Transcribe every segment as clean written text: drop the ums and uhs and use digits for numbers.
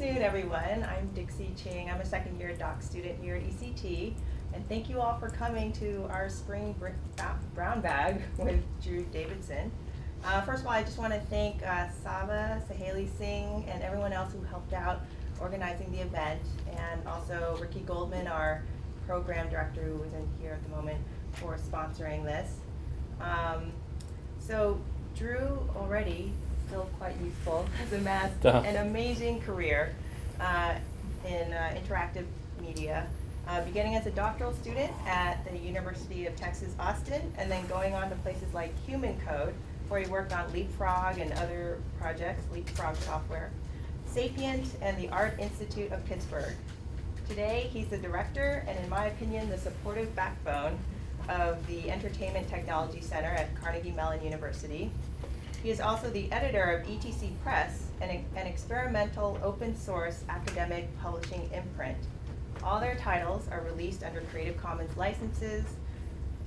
afternoon, everyone. I'm Dixie Ching. I'm a second-year doc student here at ECT, and thank you all for coming to our spring brown bag with Drew Davidson. First of all, I just want to thank Saba, Saheli Singh, and everyone else who helped out organizing the event, and also Ricky Goldman, our program director, who isn't here at the moment, for sponsoring this. So Drew already still quite youthful, has amassed an amazing career in interactive media, beginning as a doctoral student at the University of Texas, Austin, and then going on to places like Human Code, where he worked on Leapfrog and other projects, Leapfrog software, Sapient, and the Art Institute of Pittsburgh. Today, he's the director, and in my opinion, the supportive backbone of the Entertainment Technology Center at Carnegie Mellon University. He is also the editor of ETC Press, an experimental open source academic publishing imprint. All their titles are released under Creative Commons licenses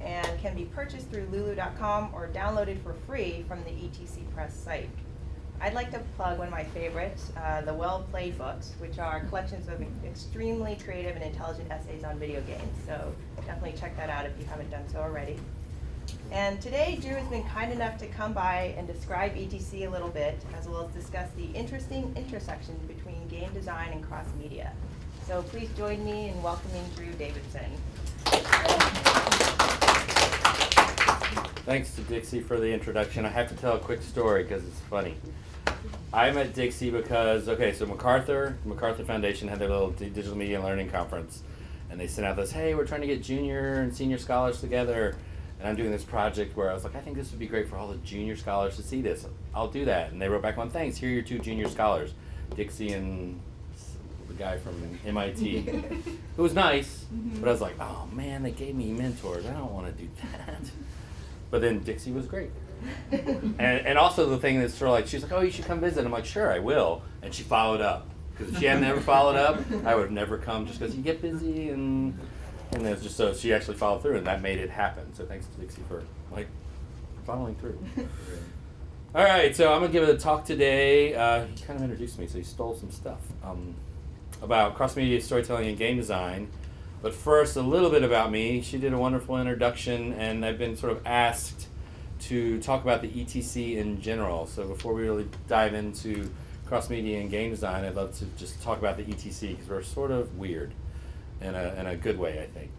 and can be purchased through lulu.com or downloaded for free from the ETC Press site. I'd like to plug one of my favorites, the Well Played books, which are collections of extremely creative and intelligent essays on video games. So definitely check that out if you haven't done so already. And today, Drew has been kind enough to come by and describe ETC a little bit, as well as discuss the interesting intersections between game design and cross-media. So please join me in welcoming Drew Davidson. Thanks to Dixie for the introduction. I have to tell a quick story because it's funny. I met Dixie because, so MacArthur Foundation had their little digital media learning conference, and they sent out this, hey, we're trying to get junior and senior scholars together, and I'm doing this project where I was like, I think this would be great for all the junior scholars to see this. I'll do that. And they wrote back, thanks, here are your two junior scholars, Dixie and the guy from MIT. It was nice, but I was like, oh man, they gave me mentors. I don't want to do that. But then Dixie was great. and also the thing that's sort of like, she's like, oh, you should come visit. I'm like, sure, I will. And she followed up. Because if she had never followed up, I would have never come, just because you get busy and it's just so she actually followed through, and that made it happen. So thanks to Dixie for following through. All right, so I'm gonna give a talk today. He kind of introduced me, so he stole some stuff about cross-media storytelling and game design. But first, a little bit about me. She did a wonderful introduction, and I've been sort of asked to talk about the ETC in general. So before we really dive into cross-media and game design, I'd love to just talk about the ETC, because we're sort of weird in a good way, I think.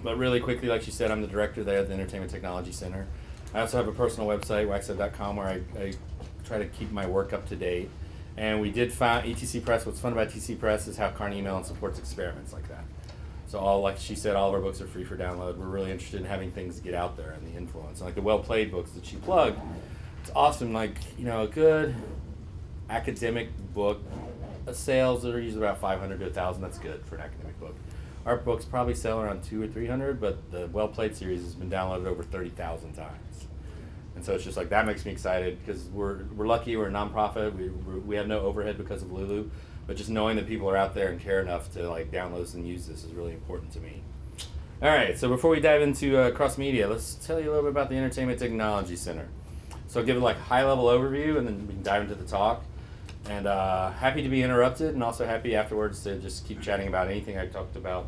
But really quickly, like she said, I'm the director there at the Entertainment Technology Center. I also have a personal website, waxhead.com, where I try to keep my work up to date. And we did found ETC Press. What's fun about ETC Press is how Carnegie Mellon supports experiments like that. So like she said, all of our books are free for download. We're really interested in having things get out there and the influence. And like the Well Played books that she plugged, it's awesome. Like, a good academic book, sales that are usually about 500 to 1,000. That's good for an academic book. Our books probably sell around 200 or 300, but the Well Played series has been downloaded over 30,000 times. And so it's just like, that makes me excited, because we're lucky, we're a nonprofit, we have no overhead because of Lulu, but just knowing that people are out there and care enough to download this and use this is really important to me. All right, so before we dive into cross media, let's tell you a little bit about the Entertainment Technology Center. So I'll give it a high level overview, and then we can dive into the talk. And happy to be interrupted, and also happy afterwards to just keep chatting about anything I talked about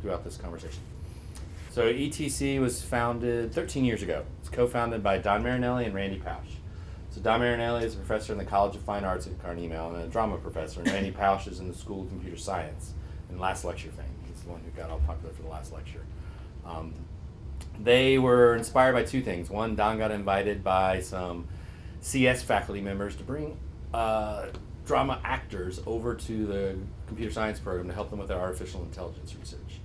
throughout this conversation. So ETC was founded 13 years ago. It's co-founded by Don Marinelli and Randy Pausch. So Don Marinelli is a professor in the College of Fine Arts at Carnegie Mellon and a drama professor, and Randy Pausch is in the School of Computer Science and Last Lecture fame. He's the one who got all popular for the last lecture. They were inspired by two things. One, Don got invited by some CS faculty members to bring drama actors over to the computer science program to help them with their artificial intelligence research.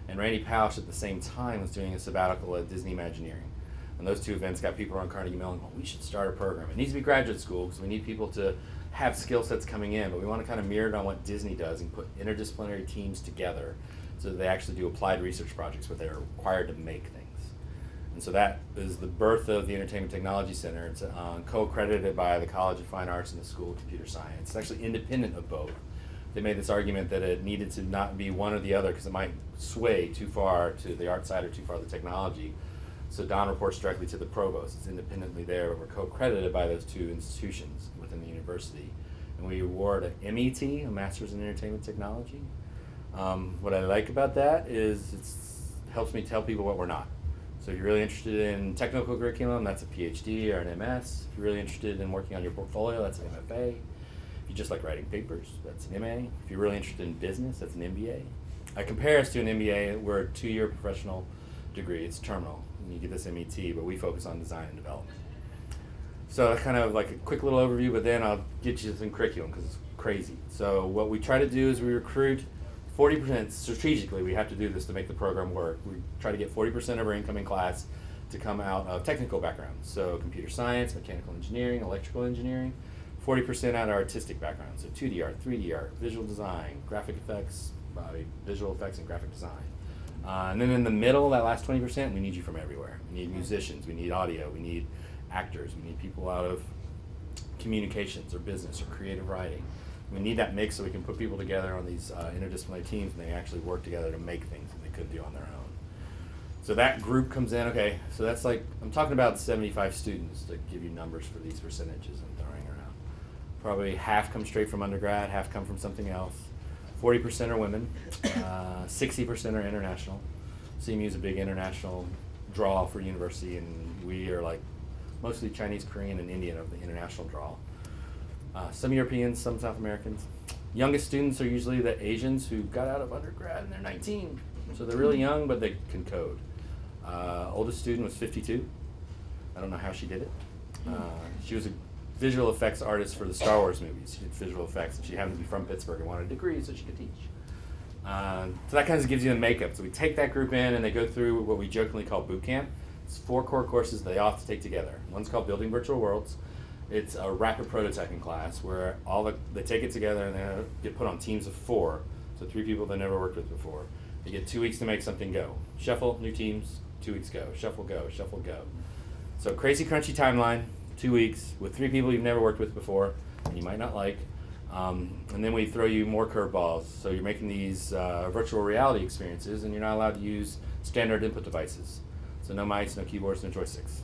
And Randy Pausch at the same time was doing a sabbatical at Disney Imagineering. And those two events got people around Carnegie Mellon going, we should start a program. It needs to be graduate school because we need people to have skill sets coming in, but we want to kind of mirror it on what Disney does and put interdisciplinary teams together so that they actually do applied research projects where they're required to make things. And so that is the birth of the Entertainment Technology Center. It's co-accredited by the College of Fine Arts and the School of Computer Science. It's actually independent of both. They made this argument that it needed to not be one or the other because it might sway too far to the art side or too far to the technology. So Don reports directly to the provost. It's independently there, but we're co-accredited by those two institutions within the university. and we award an MET, a Master's in Entertainment Technology. What I like about that is it helps me tell people what we're not. So if you're really interested in technical curriculum, that's a PhD or an MS. If you're really interested in working on your portfolio, that's an MFA. If you just like writing papers, that's an MA. If you're really interested in business, that's an MBA. I compare us to an MBA. We're a 2-year professional degree. It's terminal, and you get this MET, but we focus on design and development. So that's kind of like a quick little overview, but then I'll get you some curriculum because it's crazy. So what we try to do is we recruit 40%, strategically we have to do this to make the program work. We try to get 40% of our incoming class to come out of technical backgrounds. So computer science, mechanical engineering, electrical engineering. 40% out of artistic backgrounds. So 2D art, 3D art, visual design, graphic effects, visual effects and graphic design. And then in the middle, that last 20%, we need you from everywhere. We need musicians, we need audio, we need actors, we need people out of communications or business or creative writing. We need that mix so we can put people together on these interdisciplinary teams and they actually work together to make things that they couldn't do on their own. So that group comes in, okay, so that's like, I'm talking about 75 students to give you numbers for these percentages I'm throwing around. Probably half come straight from undergrad, half come from something else. 40% are women, 60% are international. CMU is a big international draw for university, and we are like mostly Chinese, Korean, and Indian of the international draw. Some Europeans, some South Americans. Youngest students are usually the Asians who got out of undergrad and they're 19. So they're really young, but they can code. Oldest student was 52. I don't know how she did it. She was a visual effects artist for the Star Wars movies. She did visual effects, and she happened to be from Pittsburgh and wanted a degree so she could teach. So that kind of gives you the makeup. So we take that group in and they go through what we jokingly call boot camp. It's 4 core courses they all have to take together. One's called Building Virtual Worlds. It's a rapid prototyping class where they take it together and they get put on teams of 4. So 3 people they never worked with before. They get 2 weeks to make something go. Shuffle, new teams, 2 weeks go. Shuffle, go, shuffle, go. So crazy crunchy timeline, 2 weeks with 3 people you've never worked with before and you might not like. And then we throw you more curveballs. So you're making these virtual reality experiences and you're not allowed to use standard input devices. So no mice, no keyboards, no joysticks.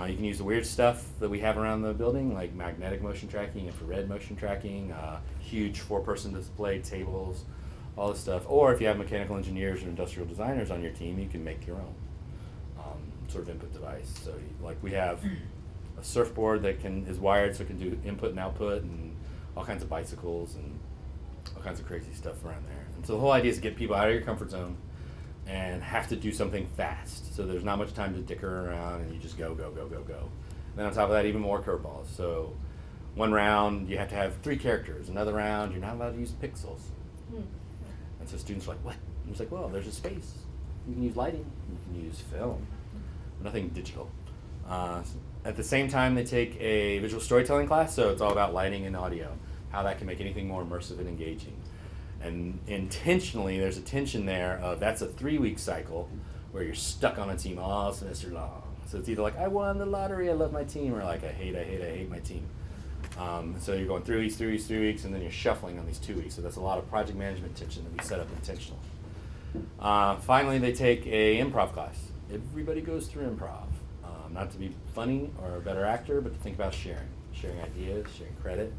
You can use the weird stuff that we have around the building, like magnetic motion tracking, infrared motion tracking, huge 4-person display tables, all this stuff. Or if you have mechanical engineers or industrial designers on your team, you can make your own sort of input device. So like we have a surfboard that is wired so it can do input and output, and all kinds of bicycles and all kinds of crazy stuff around there. And so the whole idea is to get people out of your comfort zone and have to do something fast. So there's not much time to dicker around and you just go, go, go, go, go. And then on top of that, even more curveballs. So one round, you have to have 3 characters. Another round, you're not allowed to use pixels. And so students are like, what? And it's like, well, there's a space. You can use lighting, you can use film, nothing digital. At the same time, they take a visual storytelling class, so it's all about lighting and audio, how that can make anything more immersive and engaging. And intentionally, there's a tension there of that's a 3-week cycle where you're stuck on a team all semester long. So it's either like, I won the lottery, I love my team, or like, I hate my team. So you're going 3 weeks, 3 weeks, 3 weeks, and then you're shuffling on these 2 weeks. So that's a lot of project management tension that we set up intentionally. Finally, they take a improv class. Everybody goes through improv. Not to be funny or a better actor, but to think about sharing ideas, sharing credit,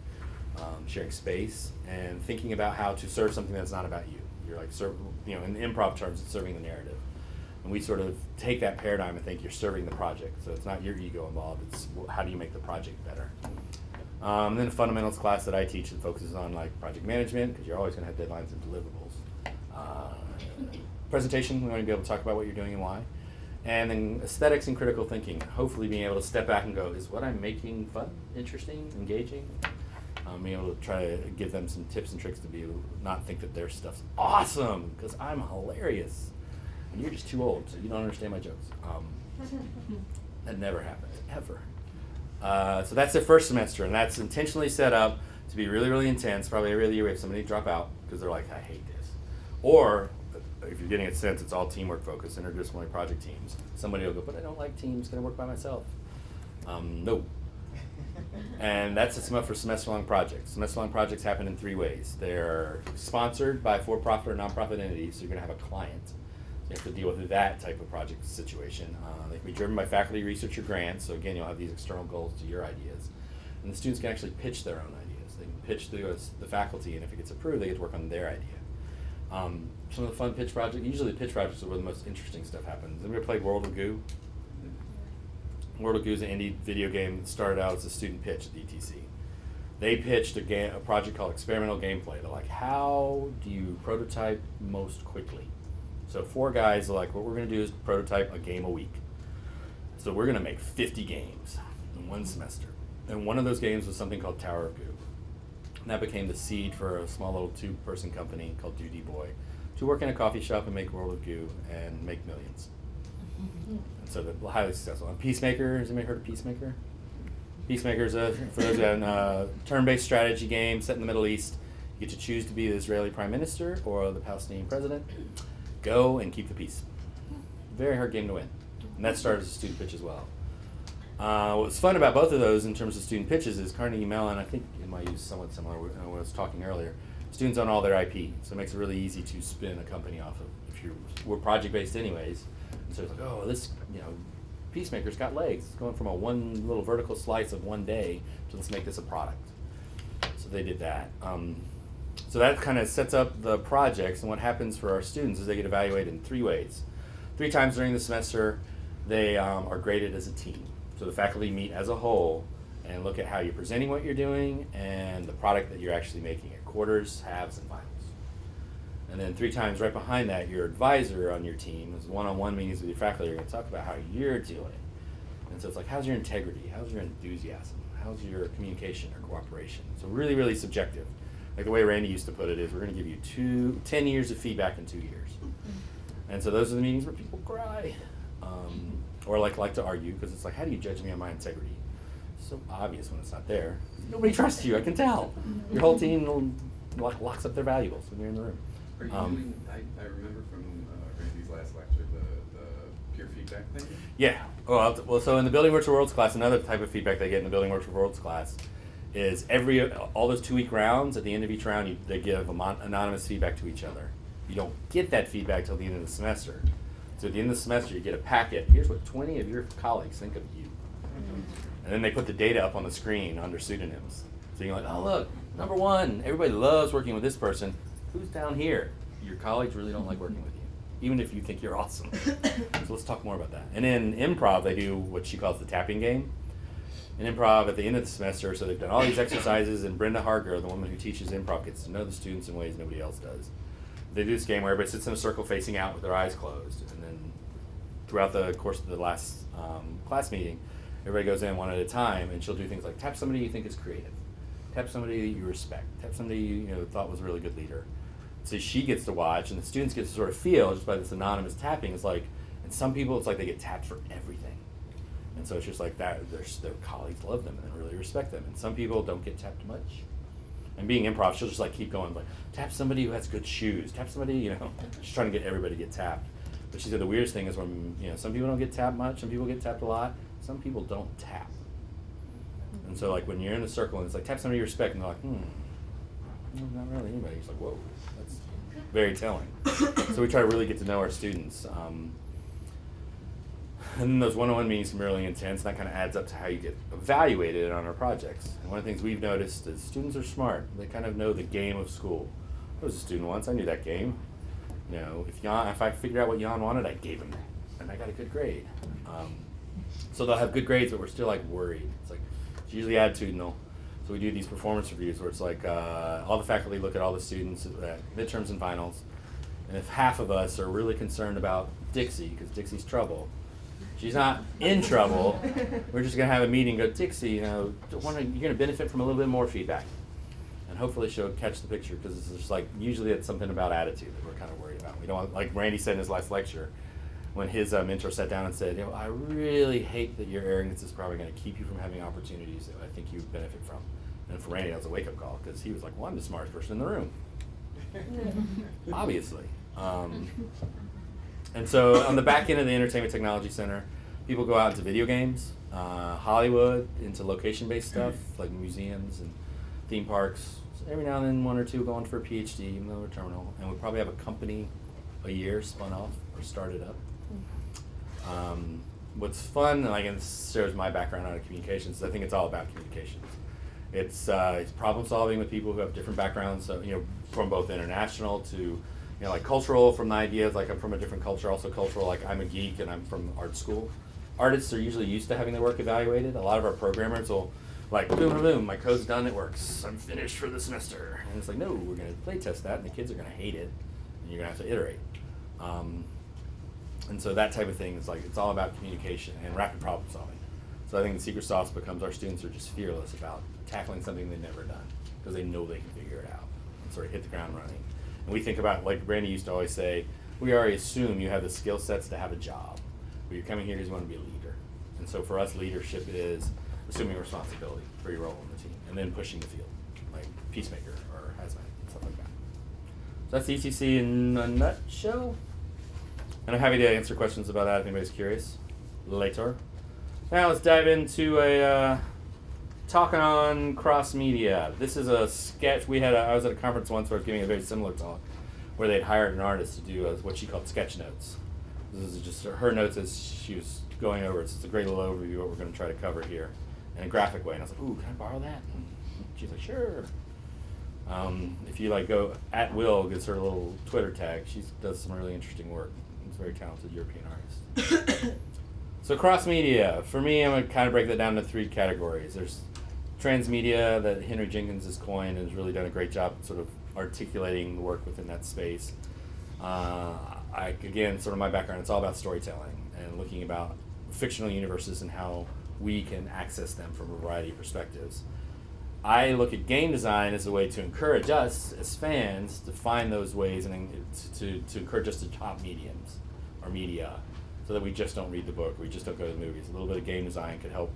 sharing space, and thinking about how to serve something that's not about you. You're like, in improv terms, it's serving the narrative. And we sort of take that paradigm and think you're serving the project. So it's not your ego involved, it's how do you make the project better. And then a fundamentals class that I teach that focuses on like project management, because you're always going to have deadlines and deliverables. Presentation, we want to be able to talk about what you're doing and why. And then aesthetics and critical thinking, hopefully being able to step back and go, is what I'm making fun, interesting, engaging? Being able to try to give them some tips and tricks to not think that their stuff's awesome, because I'm hilarious. And you're just too old, so you don't understand my jokes. That never happens, ever. So that's their first semester, and that's intentionally set up to be really, really intense. Probably every other year we have somebody drop out because they're like, I hate this. Or if you're getting a sense, it's all teamwork focused, interdisciplinary project teams. Somebody will go, but I don't like teams, can I work by myself? No. And that's a for semester-long projects. Semester-long projects happen in 3 ways. They're sponsored by for-profit or nonprofit entities, so you're going to have a client. So you have to deal with that type of project situation. They can be driven by faculty, research, or grants. So again, you'll have these external goals to your ideas. And the students can actually pitch their own ideas. They can pitch to the faculty, and if it gets approved, they get to work on their idea. Some of the fun pitch projects, usually pitch projects are where the most interesting stuff happens. Have you ever played World of Goo? World of Goo is an indie video game that started out as a student pitch at ETC. They pitched a project called Experimental Gameplay. They're like, how do you prototype most quickly? So 4 guys are like, what we're going to do is prototype a game a week. So we're going to make 50 games in one semester. And one of those games was something called Tower of Goo. And that became the seed for a small little 2-person company called Duty Boy to work in a coffee shop and make World of Goo and make millions. And so they're highly successful. And Peacemaker, has anybody heard of Peacemaker? Peacemaker is, for those who haven't, a turn-based strategy game set in the Middle East. You get to choose to be the Israeli Prime Minister or the Palestinian President. Go and keep the peace. Very hard game to win. And that started as a student pitch as well. What's fun about both of those in terms of student pitches is Carnegie Mellon, I think NYU is somewhat similar when I was talking earlier. Students own all their IP, so it makes it really easy to spin a company off of. We're project-based anyways, and so it's like, oh, this, Peacemaker's got legs. It's going from a one little vertical slice of one day to let's make this a product. So they did that. So that kind of sets up the projects, and what happens for our students is they get evaluated in 3 ways. 3 times during the semester, they are graded as a team. So the faculty meet as a whole and look at how you're presenting what you're doing and the product that you're actually making at quarters, halves, and finals. And then 3 times right behind that, your advisor on your team is one-on-one meetings with your faculty. You're going to talk about how you're doing. And so it's like, how's your integrity? How's your enthusiasm? How's your communication or cooperation? So really, really subjective. Like the way Randy used to put it is, we're going to give you 10 years of feedback in 2 years. And so those are the meetings where people cry. Or like to argue, because it's like, how do you judge me on my integrity? It's so obvious when it's not there. Nobody trusts you, I can tell. Your whole team locks up their valuables when you're in the room. Are you doing, I remember from Randy's last lecture, the peer feedback thing? Yeah. Well, so in the Building Virtual Worlds class, another type of feedback they get in the Building Virtual Worlds class is all those 2-week rounds, at the end of each round, they give anonymous feedback to each other. You don't get that feedback till the end of the semester. So at the end of the semester, you get a packet. Here's what 20 of your colleagues think of you. And then they put the data up on the screen under pseudonyms. So you're like, oh, look, number 1, everybody loves working with this person. Who's down here? Your colleagues really don't like working with you, even if you think you're awesome. So let's talk more about that. And in improv, they do what she calls the tapping game. In improv, at the end of the semester, so they've done all these exercises, and Brenda Harger, the woman who teaches improv, gets to know the students in ways nobody else does. They do this game where everybody sits in a circle facing out with their eyes closed, and then throughout the course of the last class meeting, everybody goes in one at a time, and she'll do things like tap somebody you think is creative, tap somebody you respect, tap somebody you thought was a really good leader. So she gets to watch, and the students get to sort of feel just by this anonymous tapping. It's like, and some people it's like they get tapped for everything, and so it's just like that. Their colleagues love them and really respect them, and some people don't get tapped much. And being improv, she'll just like keep going, like tap somebody who has good shoes, tap somebody, just trying to get everybody to get tapped. But she said the weirdest thing is when, some people don't get tapped much, some people get tapped a lot, some people don't tap. And so like when you're in a circle and it's like tap somebody you respect, and they're like, not really anybody. It's like, whoa, that's very telling. So we try to really get to know our students. And then those one-on-one meetings can be really intense, and that kind of adds up to how you get evaluated on our projects. And one of the things we've noticed is students are smart. They kind of know the game of school. I was a student once, I knew that game. If I figured out what Jan wanted, I gave him that, and I got a good grade. So they'll have good grades, but we're still like worried. It's usually attitudinal. So we do these performance reviews where it's like all the faculty look at all the students at midterms and finals, and if half of us are really concerned about Dixie, because Dixie's trouble, she's not in trouble, we're just going to have a meeting and go, Dixie, you're going to benefit from a little bit more feedback. And hopefully she'll catch the picture, because it's just like, usually it's something about attitude that we're kind of worried about. We don't want, like Randy said in his last lecture, when his mentor sat down and said, I really hate that your arrogance is probably going to keep you from having opportunities that I think you would benefit from. And for Randy, that was a wake-up call, because he was like, well, I'm the smartest person in the room. Obviously. And so on the back end of the Entertainment Technology Center, people go out into video games, Hollywood, into location-based stuff, like museums and theme parks. So every now and then, 1 or 2 going for a PhD, even though we're terminal. And we probably have a company a year spun off or started up. What's fun, and this shows my background out of communications, is I think it's all about communications. It's problem solving with people who have different backgrounds, so, from both international to, like cultural, from the ideas, like I'm from a different culture, also cultural, like I'm a geek and I'm from art school. Artists are usually used to having their work evaluated. A lot of our programmers will, like, boom, boom, boom, my code's done, it works, I'm finished for the semester. And it's like, no, we're going to play test that, and the kids are going to hate it, and you're going to have to iterate. And so that type of thing is like, it's all about communication and rapid problem solving. So I think the secret sauce becomes our students are just fearless about tackling something they've never done because they know they can figure it out and sort of hit the ground running. And we think about, like Brandy used to always say, we already assume you have the skill sets to have a job, but you're coming here because you want to be a leader. And so for us, leadership is assuming responsibility for your role in the team and then pushing the field, like peacemaker or hazmat, stuff like that. So that's ETC in a nutshell. And I'm happy to answer questions about that if anybody's curious later. Now let's dive into a talking on cross media. This is a sketch. I was at a conference once where I was giving a very similar talk where they'd hired an artist to do what she called sketch notes. This is just her notes as she was going over it. So it's a great little overview of what we're going to try to cover here in a graphic way. And I was like, ooh, can I borrow that? And she's like, sure. If you like go at Will, gets her little Twitter tag. She does some really interesting work. She's a very talented European artist. So cross media, for me, I'm going to kind of break that down into three categories. There's transmedia that Henry Jenkins has coined and has really done a great job sort of articulating the work within that space. Again, sort of my background, it's all about storytelling and looking about fictional universes and how we can access them from a variety of perspectives. I look at game design as a way to encourage us as fans to find those ways and to encourage us to top mediums or media so that we just don't read the book, we just don't go to the movies. A little bit of game design could help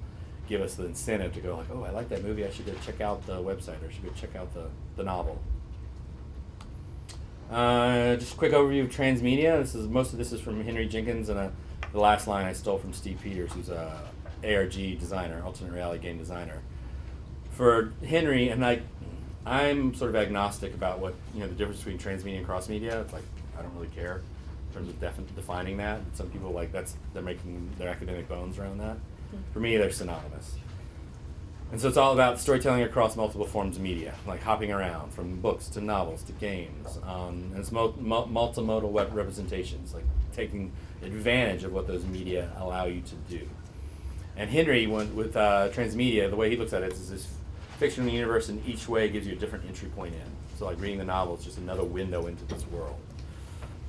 give us the incentive to go like, oh, I like that movie, I should go check out the website or I should go check out the novel. Just a quick overview of transmedia. Most of this is from Henry Jenkins, and the last line I stole from Steve Peters, who's a ARG designer, alternate reality game designer. For Henry, and I'm sort of agnostic about what the difference between transmedia and cross media. It's like I don't really care in terms of defining that. Some people they're making their academic bones around that. For me, they're synonymous. And so it's all about storytelling across multiple forms of media, like hopping around from books to novels to games. And it's multimodal representations, like taking advantage of what those media allow you to do. And Henry, with transmedia, the way he looks at it is this fictional universe in each way gives you a different entry point in. So like reading the novel is just another window into this world.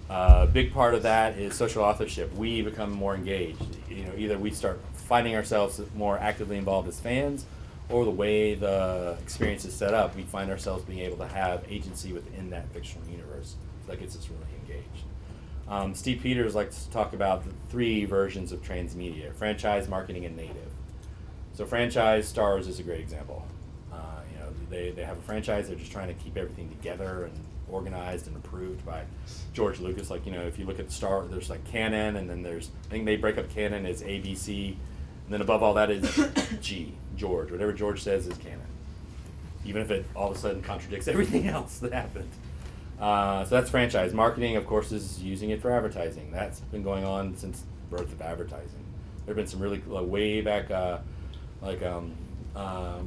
A big part of that is social authorship. We become more engaged. Either we start finding ourselves more actively involved as fans, or the way the experience is set up, we find ourselves being able to have agency within that fictional universe. So that gets us really engaged. Steve Peters likes to talk about the three versions of transmedia: franchise, marketing, and native. So franchise, Star Wars is a great example. They have a franchise, they're just trying to keep everything together and organized and approved by George Lucas. Like, if you look at Star Wars, there's like canon, and then I think they break up canon as A, B, C, and then above all that is G, George. Whatever George says is canon, even if it all of a sudden contradicts everything else that happened. So that's franchise. Marketing, of course, is using it for advertising. That's been going on since the birth of advertising. There have been some really way back,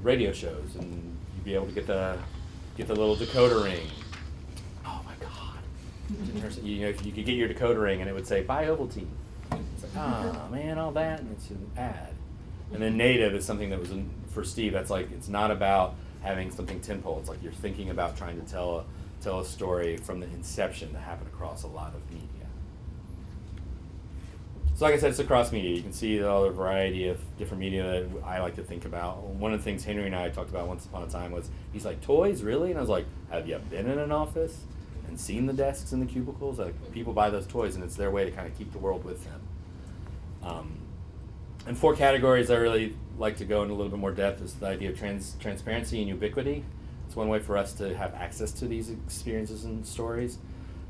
radio shows, and you'd be able to get the little decoder ring. Oh my God! You could get your decoder ring, and it would say "Buy Ovaltine." It's like, man, all that, and it's an ad. And then native is something that was for Steve. That's like, it's not about having something tentpole. It's like you're thinking about trying to tell a story from the inception to happen across a lot of media. So like I said, it's across media. You can see all the variety of different media that I like to think about. One of the things Henry and I talked about once upon a time was, he's like, toys, really? And I was like, have you been in an office and seen the desks and the cubicles? Like, people buy those toys, and it's their way to kind of keep the world with them. And four categories I really like to go into a little bit more depth is the idea of transparency and ubiquity. It's one way for us to have access to these experiences and stories.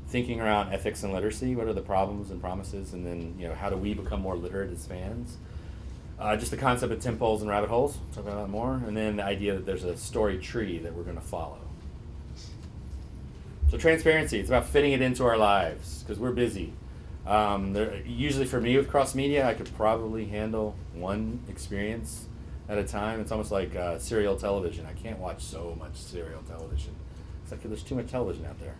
Thinking around ethics and literacy, what are the problems and promises, and then how do we become more literate as fans? Just the concept of tentpoles and rabbit holes, talk about that more, and then the idea that there's a story tree that we're going to follow. So transparency, it's about fitting it into our lives, because we're busy. Usually for me with cross media, I could probably handle one experience at a time. It's almost like serial television. I can't watch so much serial television. It's like there's too much television out there.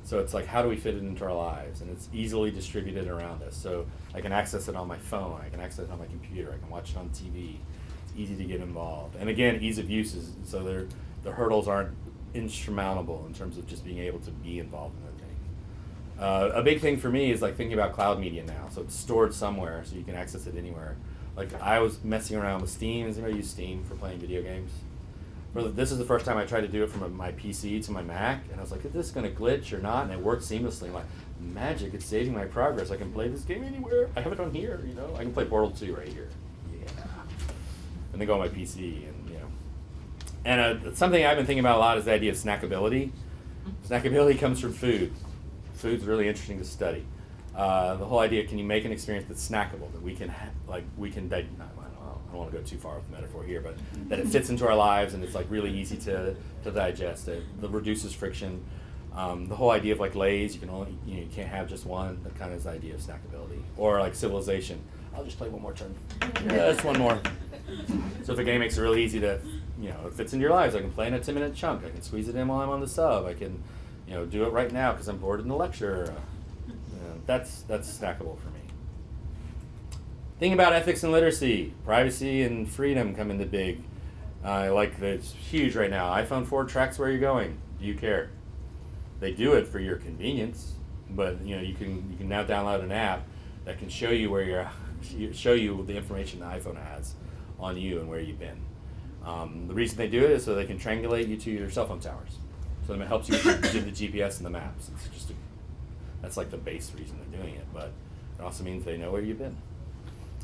So it's like, how do we fit it into our lives? And it's easily distributed around us. So I can access it on my phone. I can access it on my computer. I can watch it on TV. It's easy to get involved. And again, ease of use is, so the hurdles aren't insurmountable in terms of just being able to be involved in the thing. A big thing for me is like thinking about cloud media now. So it's stored somewhere, so you can access it anywhere. Like I was messing around with Steam. Does anybody use Steam for playing video games? This is the first time I tried to do it from my PC to my Mac, and I was like, is this going to glitch or not? And it worked seamlessly. I'm like, magic, it's saving my progress. I can play this game anywhere. I have it on here, you know. I can play Portal 2 right here. Yeah. And then go on my PC, and you know. And something I've been thinking about a lot is the idea of snackability. Snackability comes from food. Food's really interesting to study. The whole idea, can you make an experience that's snackable, that we can, I don't want to go too far with the metaphor here, but that it fits into our lives and it's like really easy to digest. It reduces friction. The whole idea of like Lay's, you can't have just one. That kind of is the idea of snackability. Or like Civilization. I'll just play one more turn. Yeah, just one more. So if a game makes it really easy to, it fits into your lives. I can play in a 10-minute chunk. I can squeeze it in while I'm on the sub. I can, do it right now because I'm bored in the lecture. That's snackable for me. Thinking about ethics and literacy, privacy and freedom come into big. It's huge right now. iPhone 4 tracks where you're going. Do you care? They do it for your convenience, but you can now download an app that can show you show you the information the iPhone has on you and where you've been. The reason they do it is so they can triangulate you to your cell phone towers. So it helps you do the GPS and the maps. That's like the base reason they're doing it, but it also means they know where you've been.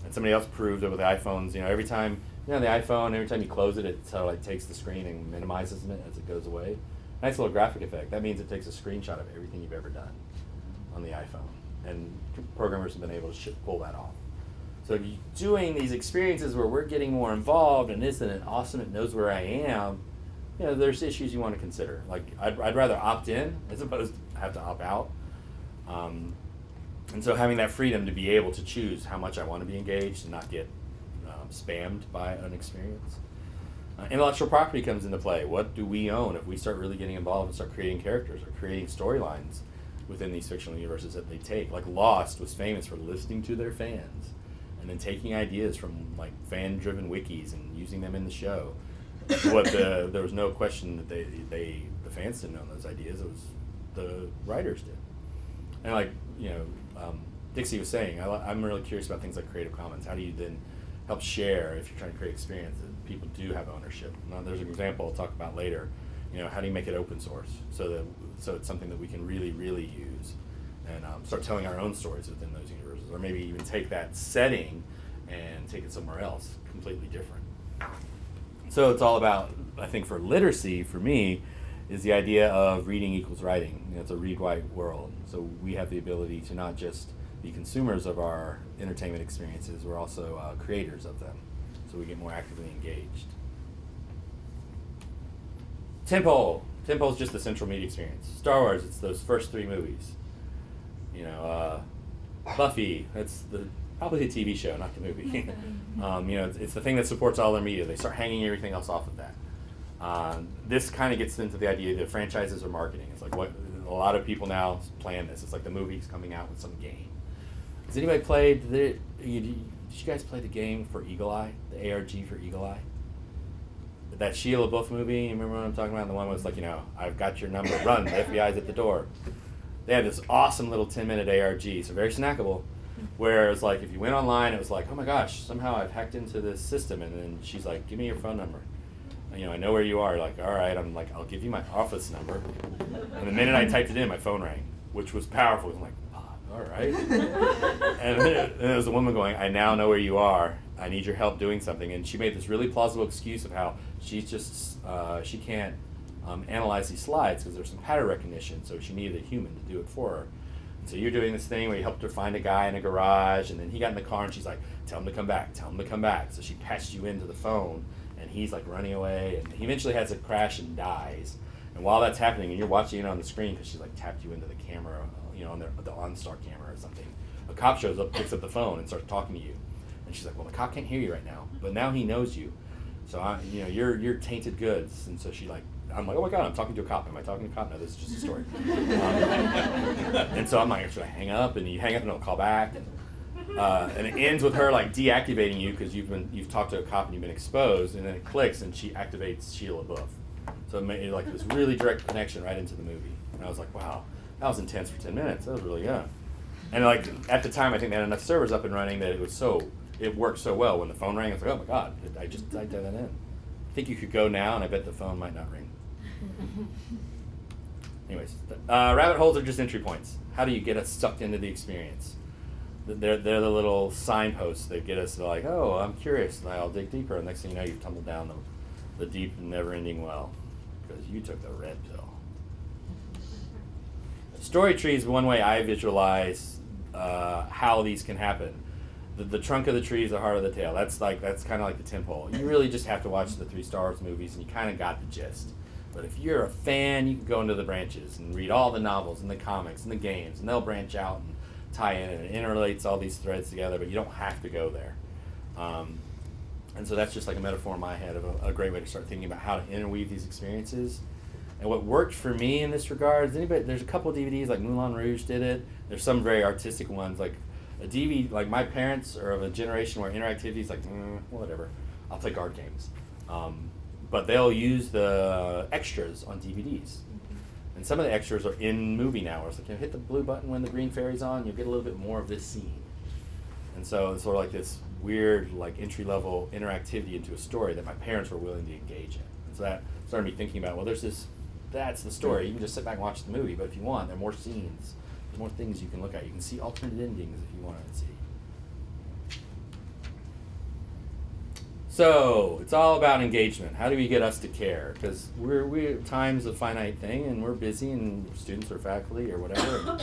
And somebody else proved it with the iPhones. Every time, the iPhone, every time you close it, it sort of takes the screen and minimizes it as it goes away. Nice little graphic effect. That means it takes a screenshot of everything you've ever done on the iPhone. And programmers have been able to pull that off. So doing these experiences where we're getting more involved and isn't it awesome, it knows where I am, there's issues you want to consider. Like, I'd rather opt in as opposed to have to opt out. And so having that freedom to be able to choose how much I want to be engaged and not get spammed by an experience. Intellectual property comes into play. What do we own if we start really getting involved and start creating characters or creating storylines within these fictional universes that they take? Like Lost was famous for listening to their fans and then taking ideas from like fan-driven wikis and using them in the show. There was no question that the fans didn't own those ideas. It was the writers did. And Dixie was saying, I'm really curious about things like Creative Commons. How do you then help share if you're trying to create experience that people do have ownership? Now, there's an example I'll talk about later. How do you make it open source so it's something that we can really, really use and start telling our own stories within those universes, or maybe even take that setting and take it somewhere else completely different. So it's all about, I think for literacy, for me, is the idea of reading equals writing. It's a read-write world. So we have the ability to not just be consumers of our entertainment experiences, we're also creators of them. So we get more actively engaged. Tentpole. Tentpole is just the central media experience. Star Wars, it's those first 3 movies. Buffy, that's probably the TV show, not the movie. It's the thing that supports all their media. They start hanging everything else off of that. This kind of gets into the idea that franchises are marketing. It's like what a lot of people now plan this. It's like the movie's coming out with some game. Has anybody played did you guys play the game for Eagle Eye? The ARG for Eagle Eye? That Shia LaBeouf movie, you remember what I'm talking about? The one was like, I've got your number, run, the FBI's at the door. They had this awesome little 10-minute ARG, so very snackable, where it was like, if you went online, it was like, oh my gosh, somehow I've hacked into this system, and then she's like, give me your phone number. I know where you are. Like, all right, I'm like, I'll give you my office number. And the minute I typed it in, my phone rang, which was powerful. I'm like, all right. And there was a woman going, I now know where you are. I need your help doing something. And she made this really plausible excuse of how she can't analyze these slides because there's some pattern recognition, so she needed a human to do it for her. And so you're doing this thing where you helped her find a guy in a garage, and then he got in the car, and she's like, tell him to come back, tell him to come back. So she patched you into the phone, and he's like running away, and he eventually has a crash and dies. And while that's happening, and you're watching it on the screen because she like tapped you into the camera, on the OnStar camera or something, a cop shows up, picks up the phone, and starts talking to you. And she's like, well, the cop can't hear you right now, but now he knows you. So you're tainted goods. And so I'm like, oh my God, I'm talking to a cop. Am I talking to a cop? No, this is just a story. And so I'm like, should I hang up? And you hang up and I'll call back. And it ends with her like deactivating you because you've talked to a cop and you've been exposed, and then it clicks and she activates Sheila LaBeouf. So it made like this really direct connection right into the movie. And I was like, wow, that was intense for 10 minutes. That was really good. And like at the time, I think they had enough servers up and running that it worked so well. When the phone rang, I was like, oh my God, I just typed that in. I think you could go now, and I bet the phone might not ring. Anyways, rabbit holes are just entry points. How do you get us sucked into the experience? They're the little signposts that get us to like, oh, I'm curious, and I'll dig deeper. And next thing you know, you've tumbled down the deep, never-ending well because you took the red pill. Story tree is one way I visualize how these can happen. The trunk of the tree is the heart of the tail. That's kind of like the temple. You really just have to watch the 3 Star Wars movies, and you kind of got the gist. But if you're a fan, you can go into the branches and read all the novels and the comics and the games, and they'll branch out and tie in, and it interrelates all these threads together, but you don't have to go there. And so that's just like a metaphor in my head of a great way to start thinking about how to interweave these experiences. And what worked for me in this regard is there's a couple of DVDs, like Moulin Rouge did it. There's some very artistic ones, like a DVD, like my parents are of a generation where interactivity is like, whatever, I'll play card games. But they'll use the extras on DVDs. And some of the extras are in movie now, where it's like, hit the blue button when the green fairy's on, you'll get a little bit more of this scene. And so it's sort of like this weird, like entry-level interactivity into a story that my parents were willing to engage in. And so that started me thinking about, well, that's the story. You can just sit back and watch the movie, but if you want, there are more scenes, there's more things you can look at. You can see alternate endings if you want to see. So it's all about engagement. How do we get us to care? Because time's a finite thing, and we're busy, and students or faculty or whatever.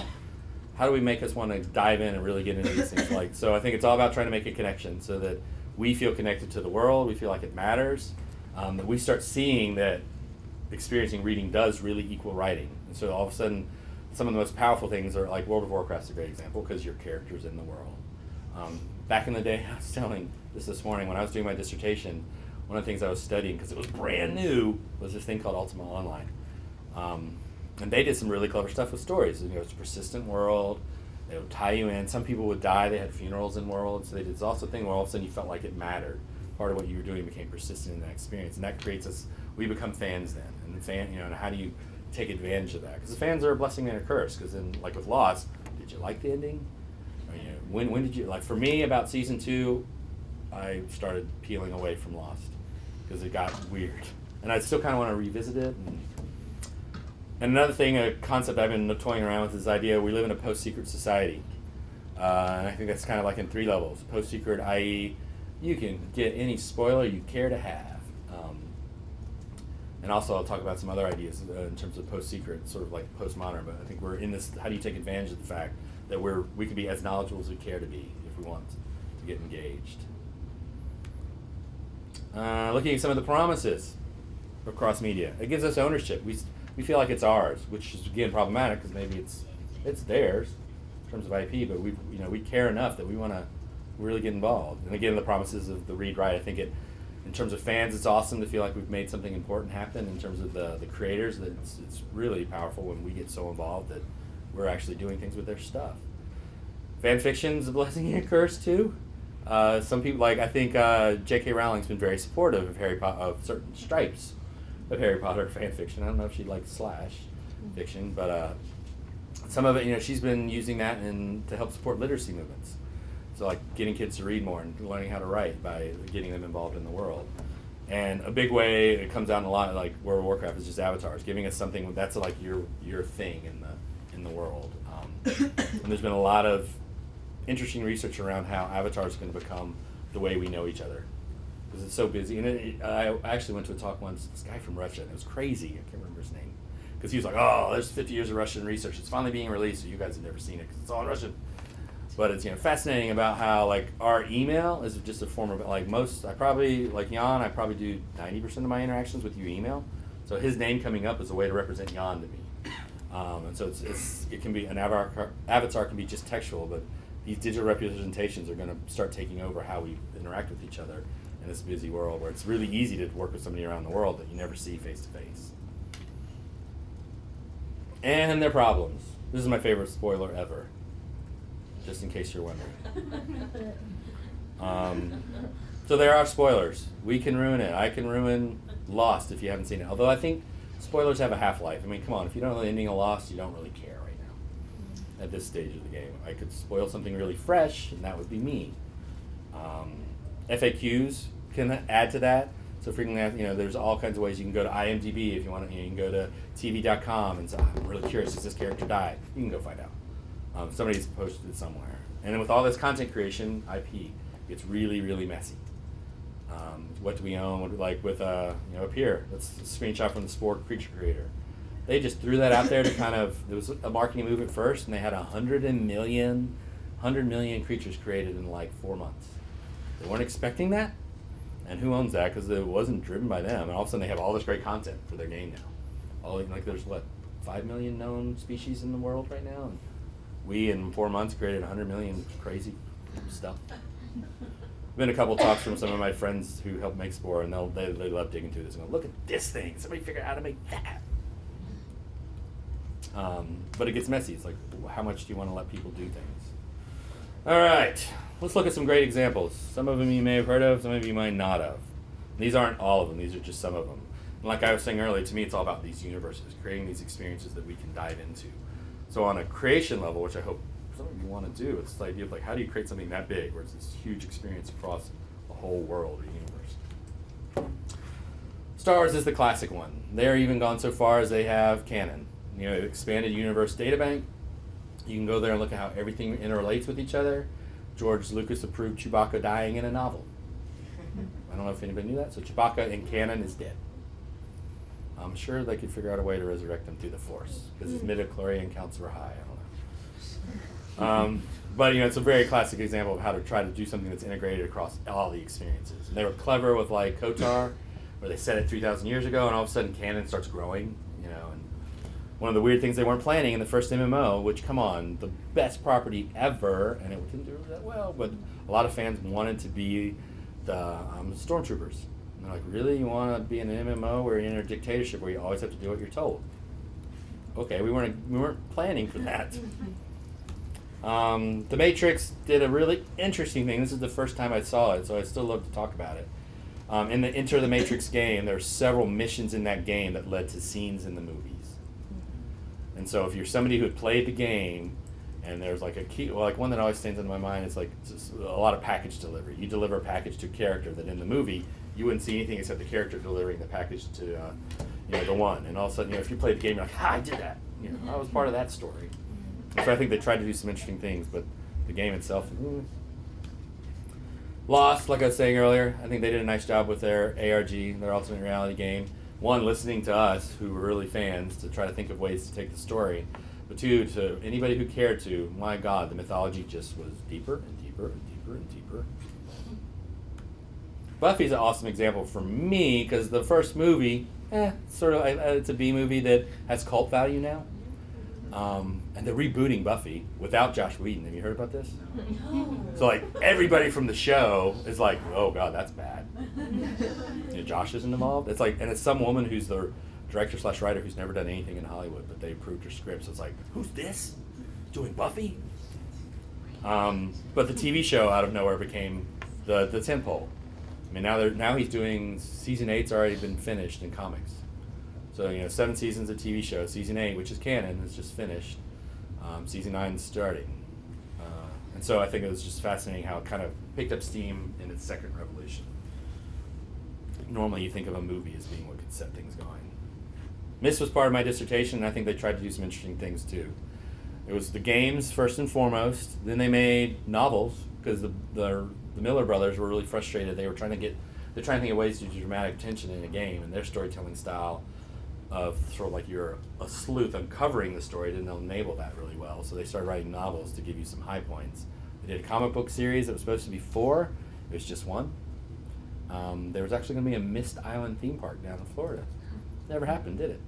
How do we make us want to dive in and really get into these things? So I think it's all about trying to make a connection so that we feel connected to the world, we feel like it matters, that we start seeing that experiencing reading does really equal writing. And so all of a sudden, some of the most powerful things are like World of Warcraft's a great example because your character's in the world. Back in the day, I was telling this morning when I was doing my dissertation, one of the things I was studying, because it was brand new, was this thing called Ultima Online. And they did some really clever stuff with stories. It's a persistent world. They would tie you in. Some people would die. They had funerals in worlds. So they did this also thing where all of a sudden you felt like it mattered. Part of what you were doing became persistent in that experience. And that creates us, we become fans then. And how do you take advantage of that? Because the fans are a blessing and a curse. Because then, like with Lost, did you like the ending? Or, when did you, like for me, about season 2, I started peeling away from Lost. Because it got weird. And I still kind of want to revisit it. And another thing, a concept I've been toying around with is this idea we live in a post-secret society. And I think that's kind of like in 3 levels. Post-secret, i.e., you can get any spoiler you care to have. And also I'll talk about some other ideas in terms of post-secret, sort of like postmodern. But I think we're in this, how do you take advantage of the fact that we can be as knowledgeable as we care to be if we want to get engaged. Looking at some of the promises of cross-media. It gives us ownership. We feel like it's ours, which is again problematic because maybe it's theirs in terms of IP, but we care enough that we want to really get involved. And again, the promises of the read write. I think in terms of fans, it's awesome to feel like we've made something important happen. In terms of the creators, that it's really powerful when we get so involved that we're actually doing things with their stuff. Fan fiction's a blessing and a curse too. Some people, like I think J.K. Rowling's been very supportive of Harry Potter, of certain stripes of Harry Potter fan fiction. I don't know if she likes slash fiction, but some of it, she's been using that to help support literacy movements. So like getting kids to read more and learning how to write by getting them involved in the world. And a big way it comes out in a lot, like World of Warcraft, is just avatars, giving us something that's like your thing in the world. And there's been a lot of interesting research around how avatars are going to become the way we know each other. Because it's so busy. And I actually went to a talk once, this guy from Russia, and it was crazy. I can't remember his name. Because he was like, oh, there's 50 years of Russian research. It's finally being released, so you guys have never seen it because it's all in Russian. But it's fascinating about how like our email is just a form of like I probably do 90% of my interactions with you email. So his name coming up is a way to represent Jan to me. And so it can be an avatar can be just textual, but these digital representations are going to start taking over how we interact with each other. in this busy world where it's really easy to work with somebody around the world that you never see face to face. And their problems. This is my favorite spoiler ever, just in case you're wondering. So there are spoilers. We can ruin it. I can ruin Lost if you haven't seen it. Although I think spoilers have a half-life. I mean, come on, if you don't know the ending of Lost, you don't really care right now at this stage of the game. I could spoil something really fresh, and that would be me. FAQs can add to that. So frequently, there's all kinds of ways. You can go to IMDb if you want to. You can go to TV.com and say, I'm really curious, does this character die? You can go find out. Somebody's posted it somewhere. And then with all this content creation, IP, it's really, really messy. What do we own? Like with up here, that's a screenshot from the Spore Creature Creator. They just threw that out there to it was a marketing move at first, and they had 100 million creatures created in like 4 months. They weren't expecting that, and who owns that? Because it wasn't driven by them. And all of a sudden, they have all this great content for their game now. There's 5 million known species in the world right now, and we in 4 months created 100 million crazy stuff. Been a couple talks from some of my friends who help make Spore, and they love digging through this and go, look at this thing. Somebody figure out how to make that. But it gets messy. It's like, how much do you want to let people do things? All right, let's look at some great examples. Some of them you may have heard of, some of you might not have. These aren't all of them. These are just some of them. And like I was saying earlier, to me, it's all about these universes, creating these experiences that we can dive into. So on a creation level, which I hope some of you want to do, it's the idea of how do you create something that big where it's this huge experience across the whole world or universe. Star Wars is the classic one. They're even gone so far as they have canon. Expanded universe databank. You can go there and look at how everything interrelates with each other. George Lucas approved Chewbacca dying in a novel. I don't know if anybody knew that. So Chewbacca in canon is dead. I'm sure they could figure out a way to resurrect him through the Force because his midichlorian counts were high. I don't know. But it's a very classic example of how to try to do something that's integrated across all the experiences. And they were clever with KOTOR, where they set it 3,000 years ago, and all of a sudden canon starts growing. And one of the weird things they weren't planning in the first MMO, which, come on, the best property ever, and it didn't do that well, but a lot of fans wanted to be the stormtroopers. And they're like, really? You want to be in an MMO where you're in a dictatorship where you always have to do what you're told? Okay, we weren't planning for that. The Matrix did a really interesting thing. This is the first time I saw it, so I still love to talk about it. In the Enter the Matrix game, there are several missions in that game that led to scenes in the movies. And so if you're somebody who had played the game, and there's a key, one that always stands in my mind is just a lot of package delivery. You deliver a package to a character that in the movie, you wouldn't see anything except the character delivering the package to the one. And all of a sudden, if you played the game, you're like, I did that. I was part of that story. So I think they tried to do some interesting things, but the game itself, Lost, like I was saying earlier, I think they did a nice job with their ARG, their alternate reality game. One, listening to us, who were really fans, to try to think of ways to take the story. But two, to anybody who cared to, my God, the mythology just was deeper and deeper and deeper and deeper. Buffy's an awesome example for me, because the first movie, it's a B movie that has cult value now. And they're rebooting Buffy without Josh Whedon. Have you heard about this? No. So everybody from the show is like, oh God, that's bad. Josh isn't involved. It's and it's some woman who's the director/writer who's never done anything in Hollywood, but they approved her script. So it's who's this? Doing Buffy? But the TV show out of nowhere became the tentpole. I mean, now he's doing season 8's already been finished in comics. So 7 seasons of TV show. Season 8, which is canon, is just finished. Season 9 is starting. And so I think it was just fascinating how it kind of picked up steam in its second revolution. Normally you think of a movie as being what could set things going. Myst was part of my dissertation, and I think they tried to do some interesting things too. It was the games first and foremost. Then they made novels because the Miller brothers were really frustrated. They're trying to think of ways to do dramatic tension in a game, and their storytelling style of sort of you're a sleuth uncovering the story didn't enable that really well. So they started writing novels to give you some high points. They did a comic book series that was supposed to be 4. It was just 1. There was actually going to be a Mist Island theme park down in Florida. Never happened, did it?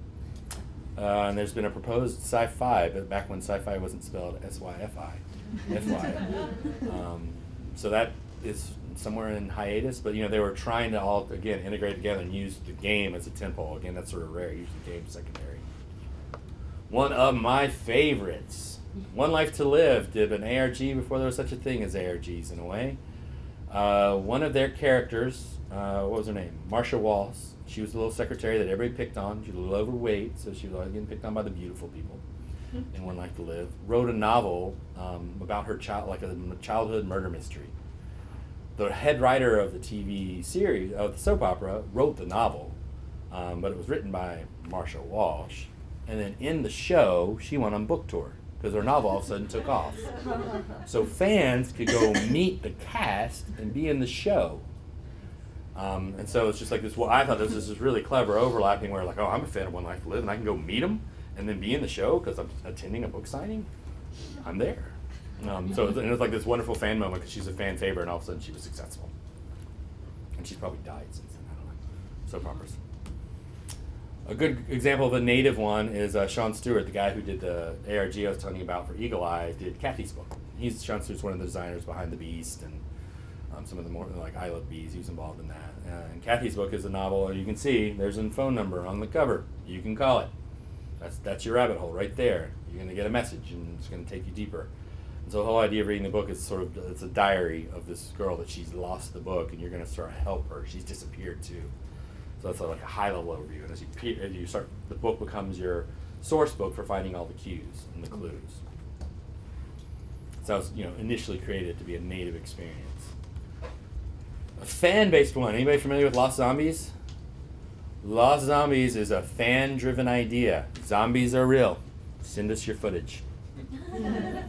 And there's been a proposed sci-fi, but back when sci-fi wasn't spelled S-Y-F-I. F-Y. So that is somewhere in hiatus, but they were trying to all again integrate together and use the game as a tentpole. Again, that's sort of rare. Use the game secondary. One of my favorites, One Life to Live, did an ARG before there was such a thing as ARGs in a way. One of their characters, what was her name? Marcia Wallace. She was the little secretary that everybody picked on. She was a little overweight, so she was always getting picked on by the beautiful people in One Life to Live. Wrote a novel about her like a childhood murder mystery. The head writer of the TV series, of the soap opera, wrote the novel, but it was written by Marcia Walsh. And then in the show, she went on book tour because her novel all of a sudden took off. So fans could go meet the cast and be in the show. And so it's just like this. Well, I thought this was this really clever overlapping where, like, oh, I'm a fan of One Life to Live, and I can go meet them and then be in the show because I'm attending a book signing. I'm there. So it was like this wonderful fan moment because she's a fan favorite, and all of a sudden she was successful. And she's probably died since then. I don't know. Soap operas. A good example of a native one is Sean Stewart, the guy who did the ARG I was telling you about for Eagle Eye, did Kathy's book. Sean Stewart's one of the designers behind The Beast and some of the more like I Love Bees. He was involved in that. And Kathy's book is a novel. You can see there's a phone number on the cover. You can call it. That's your rabbit hole right there. You're going to get a message, and it's going to take you deeper. And so the whole idea of reading the book is sort of it's a diary of this girl that she's lost the book, and you're going to sort of help her. She's disappeared too. So that's like a high-level overview. And as you start, the book becomes your source book for finding all the cues and the clues. So it was, initially created to be a native experience. A fan-based one. Anybody familiar with Lost Zombies? Lost Zombies is a fan-driven idea. Zombies are real. Send us your footage. And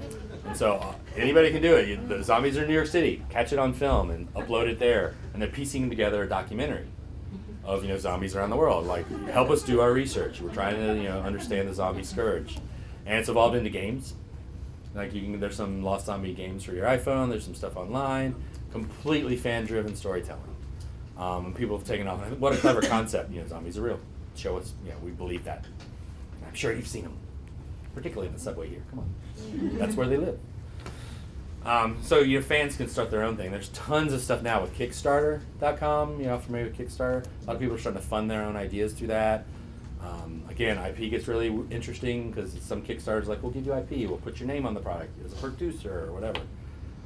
so anybody can do it. The zombies are in New York City. Catch it on film and upload it there. And they're piecing together a documentary of zombies around the world. Like, help us do our research. We're trying to understand the zombie scourge, and it's evolved into games. Like there's some Lost Zombie games for your iPhone. There's some stuff online. Completely fan-driven storytelling. And people have taken off. What a clever concept! Zombies are real. Show us. We believe that. I'm sure you've seen them, particularly in the subway here. Come on, that's where they live. So fans can start their own thing. There's tons of stuff now with Kickstarter.com. Familiar with Kickstarter? A lot of people are starting to fund their own ideas through that. Again, IP gets really interesting because some Kickstarters like, we'll give you IP, we'll put your name on the product as a producer or whatever.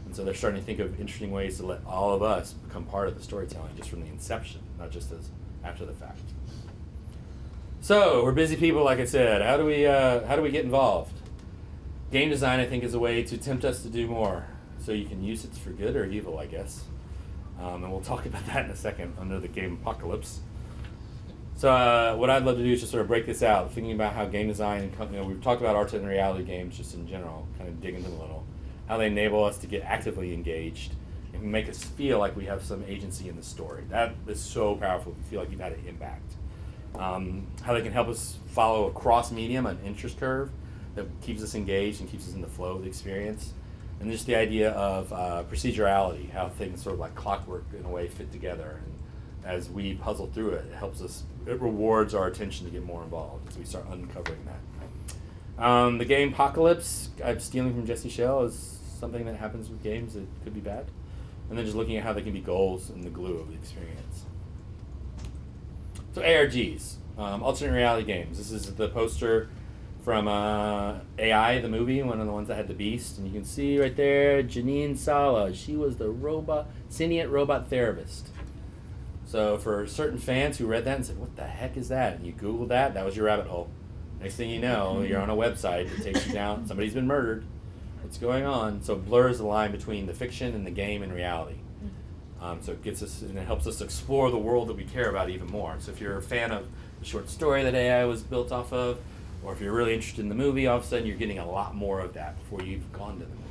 And so they're starting to think of interesting ways to let all of us become part of the storytelling just from the inception, not just as after the fact. So we're busy people, like I said. How do we get involved? Game design, I think, is a way to tempt us to do more. So you can use it for good or evil, I guess. And we'll talk about that in a second under the game apocalypse. So what I'd love to do is just sort of break this out, thinking about how game design, we've talked about alternate reality games just in general, kind of dig into them a little, how they enable us to get actively engaged and make us feel like we have some agency in the story. That is so powerful. We feel like you've had an impact. How they can help us follow a cross medium, an interest curve that keeps us engaged and keeps us in the flow of the experience. And just the idea of procedurality, how things sort of like clockwork in a way fit together. And as we puzzle through it, it rewards our attention to get more involved as we start uncovering that. The game Apocalypse, I'm stealing from Jesse Shell, is something that happens with games that could be bad. And then just looking at how they can be goals and the glue of the experience. So ARGs, alternate reality games. This is the poster from AI, the movie, one of the ones that had the Beast. And you can see right there, Janine Sala. She was the sentient robot therapist. So for certain fans who read that and said, what the heck is that? And you Googled that was your rabbit hole. Next thing you know, you're on a website that takes you down, somebody's been murdered. What's going on? So it blurs the line between the fiction and the game and reality. So it gets us, and it helps us explore the world that we care about even more. So if you're a fan of the short story that AI was built off of, or if you're really interested in the movie, all of a sudden you're getting a lot more of that before you've gone to the movie.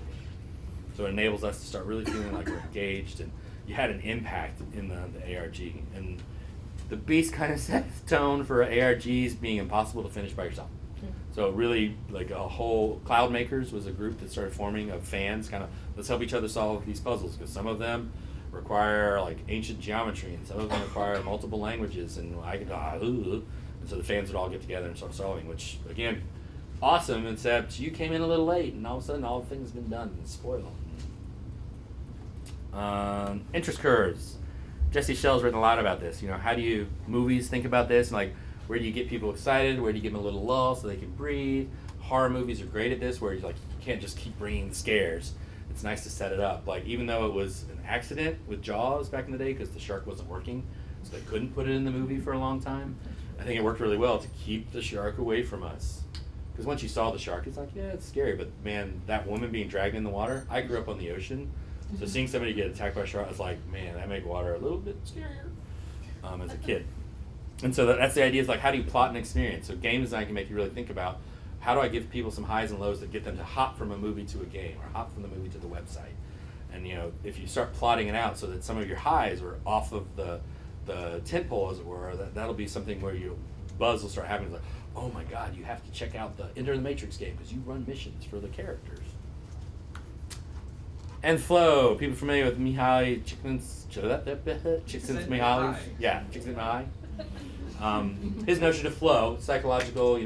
So it enables us to start really feeling like we're engaged and you had an impact in the ARG. And the Beast kind of set the tone for ARGs being impossible to finish by yourself. So really, like a whole Cloud Makers was a group that started forming of fans, kind of, let's help each other solve these puzzles, because some of them require like ancient geometry and some of them require multiple languages, and and so the fans would all get together and start solving, which again, awesome, except you came in a little late and all of a sudden all the things have been done and spoiled. Interest curves. Jesse Schell's written a lot about this. How do you movies think about this? And like, where do you get people excited? Where do you give them a little lull so they can breathe? Horror movies are great at this, where you can't just keep bringing scares. It's nice to set it up. Like, even though it was an accident with Jaws back in the day because the shark wasn't working, so they couldn't put it in the movie for a long time, I think it worked really well to keep the shark away from us. Because once you saw the shark, it's like, yeah, it's scary, but man, that woman being dragged in the water, I grew up on the ocean, so seeing somebody get attacked by a shark, I was like, man, that made water a little bit scarier as a kid. And so that's the idea, is like, how do you plot an experience? So game design can make you really think about, how do I give people some highs and lows that get them to hop from a movie to a game, or hop from the movie to the website? And if you start plotting it out so that some of your highs are off of the tent pole, as it were, that'll be something where buzz will start happening. Like, oh my God, you have to check out the Enter the Matrix game because you run missions for the characters. And flow. People familiar with Mihaly Csikszentmihalyi? Yeah, Csikszentmihalyi. His notion of flow, psychological,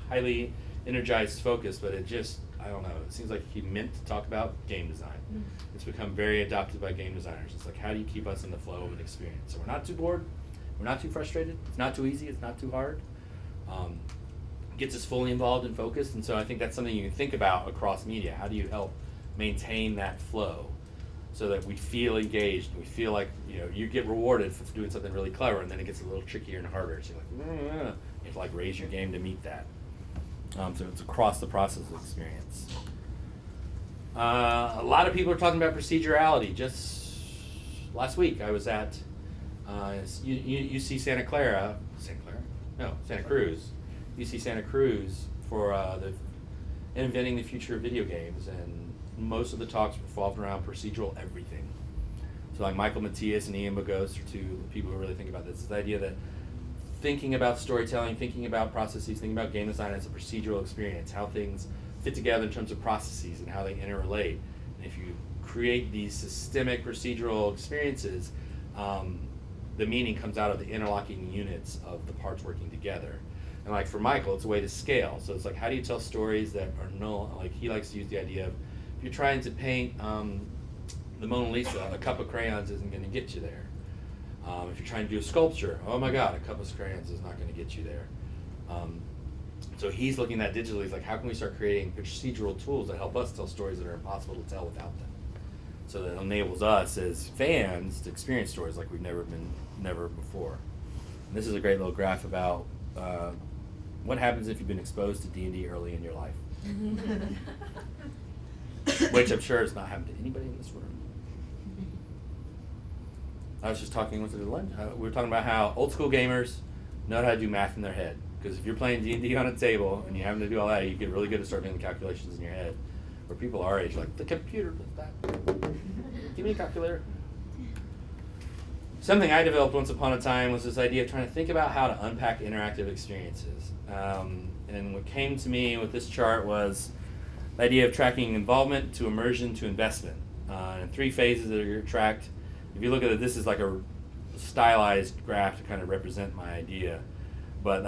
highly energized focus, but it just, I don't know, it seems like he meant to talk about game design. It's become very adopted by game designers. It's like, how do you keep us in the flow of an experience? So we're not too bored, we're not too frustrated, it's not too easy, it's not too hard. Gets us fully involved and focused, and so I think that's something you can think about across media. How do you help maintain that flow so that we feel engaged and we feel like you get rewarded for doing something really clever, and then it gets a little trickier and harder. So you're like, you have to raise your game to meet that. So it's across the process experience. A lot of people are talking about procedurality. Just last week I was at UC Santa Cruz. UC Santa Cruz for the Inventing the Future of Video Games, and most of the talks revolved around procedural everything. So like Michael Matias and Ian Bogos are two people who really think about this. It's the idea that thinking about storytelling, thinking about processes, thinking about game design as a procedural experience, how things fit together in terms of processes and how they interrelate. And if you create these systemic procedural experiences, the meaning comes out of the interlocking units of the parts working together. And like for Michael, it's a way to scale. So it's like, how do you tell stories that are null? Like he likes to use the idea of, if you're trying to paint the Mona Lisa, a cup of crayons isn't going to get you there. If you're trying to do a sculpture, oh my God, a cup of crayons is not going to get you there. So he's looking at digitally, he's like, how can we start creating procedural tools that help us tell stories that are impossible to tell without them? So that enables us as fans to experience stories like we've never before. And this is a great little graph about what happens if you've been exposed to D&D early in your life. Which I'm sure has not happened to anybody in this room. I was just talking with the lunch. We were talking about how old school gamers know how to do math in their head. Because if you're playing D&D on a table and you're having to do all that, you get really good at starting doing the calculations in your head. Where people our age are like, the computer does that. Give me a calculator. Something I developed once upon a time was this idea of trying to think about how to unpack interactive experiences. And what came to me with this chart was the idea of tracking involvement to immersion to investment. And 3 phases that are tracked. If you look at it, this is like a stylized graph to kind of represent my idea. But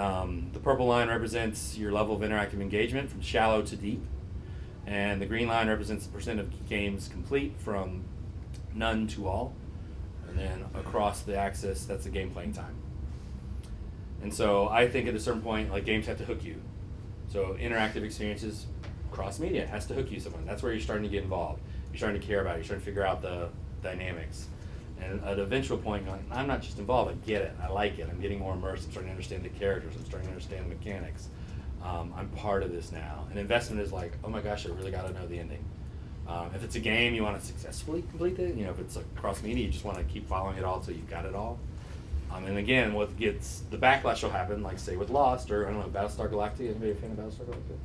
the purple line represents your level of interactive engagement from shallow to deep. And the green line represents the percent of games complete from none to all. And then across the axis, that's the game playing time. And so I think at a certain point, like, games have to hook you. So interactive experiences cross media has to hook you someone. That's where you're starting to get involved. You're starting to care about it. You're starting to figure out the dynamics. And at an eventual point, you're like, I'm not just involved, I get it, I like it, I'm getting more immersed, I'm starting to understand the characters, I'm starting to understand the mechanics. I'm part of this now. And investment is like, oh my gosh, I really got to know the ending. If it's a game, you want to successfully complete it. If it's like cross media, you just want to keep following it all until you've got it all. And again, what gets the backlash will happen, like say with Lost or I don't know, Battlestar Galactica. Anybody a fan of Battlestar Galactica?